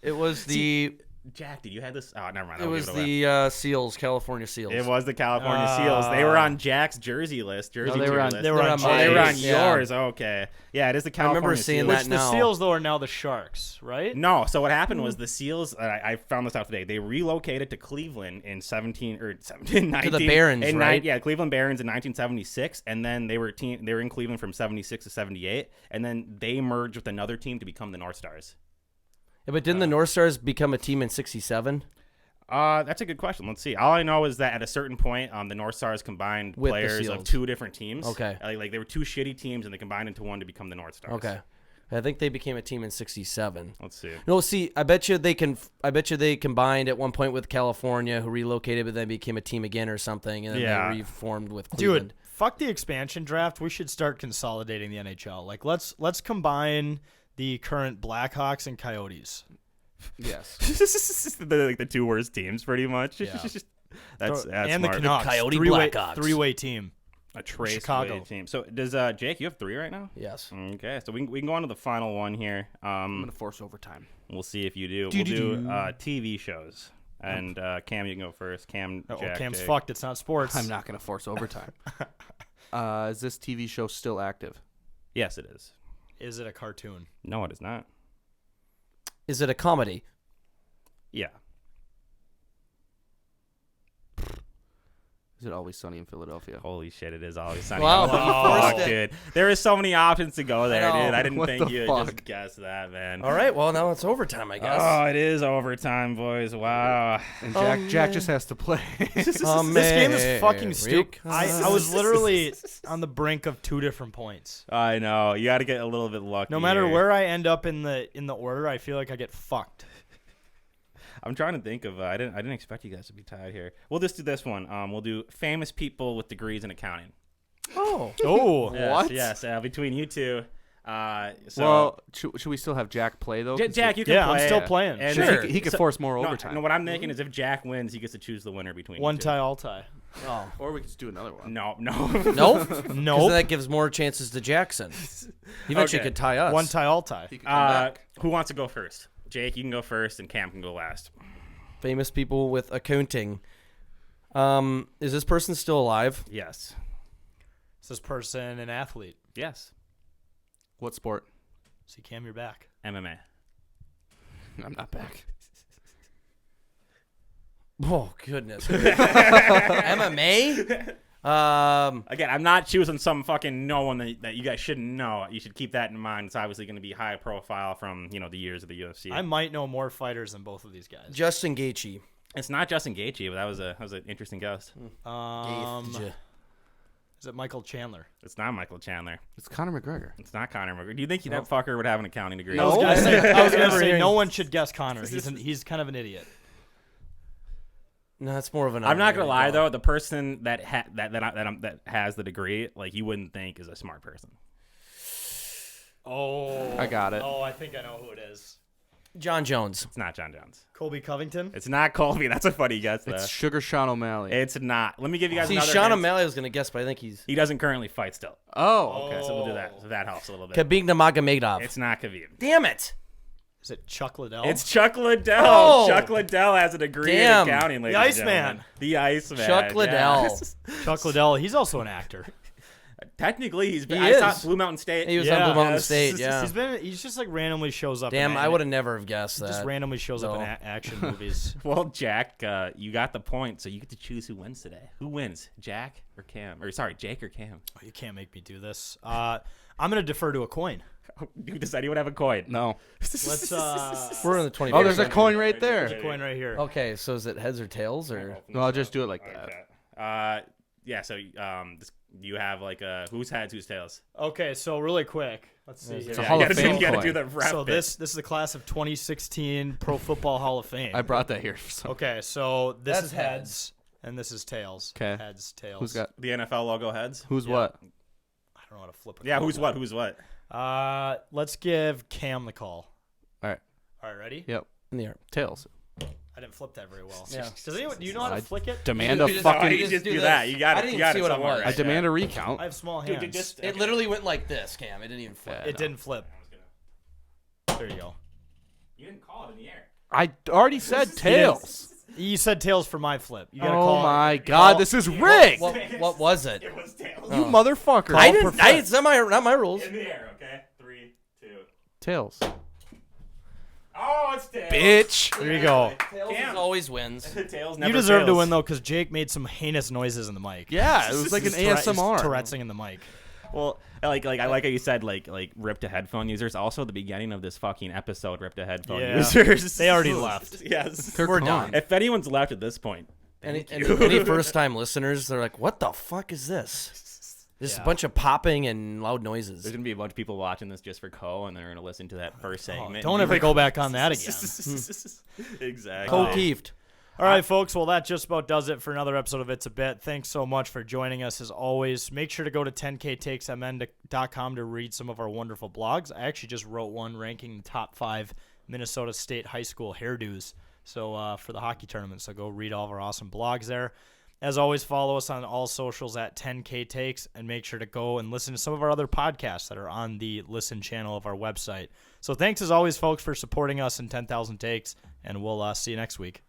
It was the Jack, did you have this? Oh, never mind. It I'll was give it away. the Seals, California Seals. It was the California Seals. They were on Jack's jersey list. they were on- list. They were on Oh, they were on Jake's. yours. Okay. Yeah, it is the California remember seeing Seals. that Which the now. Seals, though, are now the Sharks, right? No, so what happened was the Seals. I found this out today. They relocated to Cleveland in 19 To the Barons, right? Yeah, Cleveland Barons in 1976, and then they were in Cleveland from 76 to 78, and then they merged with another team to become the North Stars. Yeah, but didn't the North Stars become a team in '67? That's a good question. Let's see. All I know is that at a certain point, the North Stars combined With the players of Seals. two different teams. Okay. Like they were two shitty teams, and they combined into one to become the North Stars. Okay, I think they became a team in '67. Let's see. No, see, I bet you they combined at one point with California, who relocated, but then became a team again or something, and then Yeah. they reformed with Cleveland. Dude, fuck the expansion draft. We should start consolidating the NHL. Like, let's combine the current Blackhawks and Coyotes. Yes. the two worst teams, pretty much. Yeah. that's and smart. the Canucks. Coyote three-way, Blackhawks. three-way team. A trace Chicago. team. So does Jake? You have 3 right now. Yes. Okay, so we can go on to the final one here. I'm gonna force overtime. We'll see if you do. We'll do TV shows. And Cam, you can go first. Cam, Jack, Cam's Jake. fucked. It's not sports. I'm not gonna force overtime. Is this TV show still active? Yes, it is. Is it a cartoon? No, it is not. Is it a comedy? Yeah. Is it Always Sunny in Philadelphia? Holy shit, it is always sunny. Wow, Oh, but you forced it. dude. There is so many options to go there, I know. dude. I didn't What think the you'd fuck? just guess that, man. All right. Well, now it's overtime, I guess. Oh, it is overtime, boys. Wow. And Oh, Jack man. just has to play. This game is fucking stupid. I was literally on the brink of 2 different points. I know. You got to get a little bit lucky. No matter here. where I end up in the order, I feel like I get fucked. I'm trying to think of. I didn't expect you guys to be tied here. We'll just do this one. We'll do famous people with degrees in accounting. Oh. Oh, Yes, What? Yes. Between you two. Well, should we still have Jack play though? Jack, you can yeah, play. I'm still playing. And Sure. He could So- force more No, overtime. no, what I'm thinking is if Jack wins, he gets to choose the winner between One you two. tie, all tie. Oh. Or we could just do another one. No. Nope. Because Nope. that gives more chances to Jackson. He eventually Okay. could tie us. One tie, all tie. He could come back. Who wants to go first? Jake, you can go first, and Cam can go last. Famous people with accounting. Is this person still alive? Yes. Is this person an athlete? Yes. What sport? See, Cam, you're back. MMA. I'm not back. Oh goodness. MMA. Again, I'm not choosing some fucking no one that you guys shouldn't know. You should keep that in mind. It's obviously going to be high profile from the years of the UFC. I might know more fighters than both of these guys. Justin Gaethje. It's not Justin Gaethje, but that was an interesting guess. Gaethje. Is it Michael Chandler? It's not Michael Chandler. It's Conor McGregor. It's not Conor McGregor. Do you think that fucker would have an accounting degree? I was gonna Never say hearing- no one should guess Connor. He's kind of an idiot. No, that's more of an. I'm not gonna lie though. though. The person that has the degree, like you wouldn't think is a smart person. Oh, I got it. Oh, I think I know who it is. John Jones. It's not John Jones. Colby Covington. It's not Colby. That's a funny guess though. It's Sugar Sean O'Malley. It's not. Let me give you guys See, another Sean hint. O'Malley was gonna guess, but I think he's He doesn't currently fight still. oh, Okay, so we'll do that. So that helps a little bit. Khabib Nurmagomedov. It's not Khabib. Damn it! Is it Chuck Liddell? It's Chuck Liddell. Oh! Chuck Liddell has a degree Damn. in accounting. Ladies The and Iceman. gentlemen. The Iceman. Chuck Liddell. Yeah. Chuck Liddell. He's also an actor. Technically, he's been. He I saw is. Blue Mountain State. He was Yeah. on Blue Mountain Yes. State. Yeah. He's just like randomly shows up. Damn, in I would have never have guessed Just that. randomly shows up in No. action movies. Well, Jack, you got the point, so you get to choose who wins today. Who wins, Jack or Cam? Or sorry, Jake or Cam? Oh, you can't make me do this. I'm gonna defer to a coin. Does anyone have a coin? no. Let's. We're in the 20. Oh, there's a coin right there. There's a coin right here. Okay, so is it heads or tails or? No, I'll just do it like that. Okay. Yeah. So, you have like who's heads, who's tails? Okay, so really quick, let's see. It's here. a Hall you of gotta Fame do, you gotta do coin. the rap So bit. this is the class of 2016 Pro Football Hall of Fame. I brought that here. So. Okay, so this That's is heads and this is tails. 'Kay. Heads, tails. Who's got? the NFL logo heads. Who's Yeah. what? I don't know how to flip it. Yeah. Who's what? Who's what? Let's give Cam the call. All right. All right, ready? Yep. In the air. Tails. I didn't flip that very well. Yeah. Does anyone? Do you know how to I flick it? Demand a You just- fucking. you just do this. that. You got I it. didn't You even got see it what it somewhere. was. I demand a recount. I have small hands. Dude, just It literally went like this, Cam. It didn't even flip. It didn't flip. There you go. You didn't call it in the air. I already said tails. You said tails for my flip. You gotta Oh call my God, this is rigged. What was it? It was tails. You motherfucker. I didn't. It's not my rules. In the air, okay? 3, 2. Tails. Oh, it's tails. Bitch. There you go. Tails always wins. Tails never You deserve to fails. win though, because Jake made some heinous noises in the mic. Yeah, it was like an ASMR. Tourette'sing in the mic. Well, I like how you said like ripped to headphone users. Also, the beginning of this fucking episode, ripped to headphone Yeah. users. They already left. Yes, They're We're gone. done. If anyone's left at this point, Any thank you. any first time listeners, they're like, "What the fuck is this?" Just a bunch of popping and loud noises. There's gonna be a bunch of people watching this just for Cole, and they're gonna listen to that first segment. Don't ever go back on that again. Exactly. Cole Kieft. All right, folks. Well, that just about does it for another episode of It's a Bit. Thanks so much for joining us as always. Make sure to go to 10ktakesmn.com to read some of our wonderful blogs. I actually just wrote one ranking the top 5 Minnesota State high school hairdos. So for the hockey tournament, so go read all of our awesome blogs there. As always, follow us on all socials at 10ktakes, and make sure to go and listen to some of our other podcasts that are on the Listen channel of our website. So thanks as always, folks, for supporting us in 10,000 Takes, and we'll see you next week.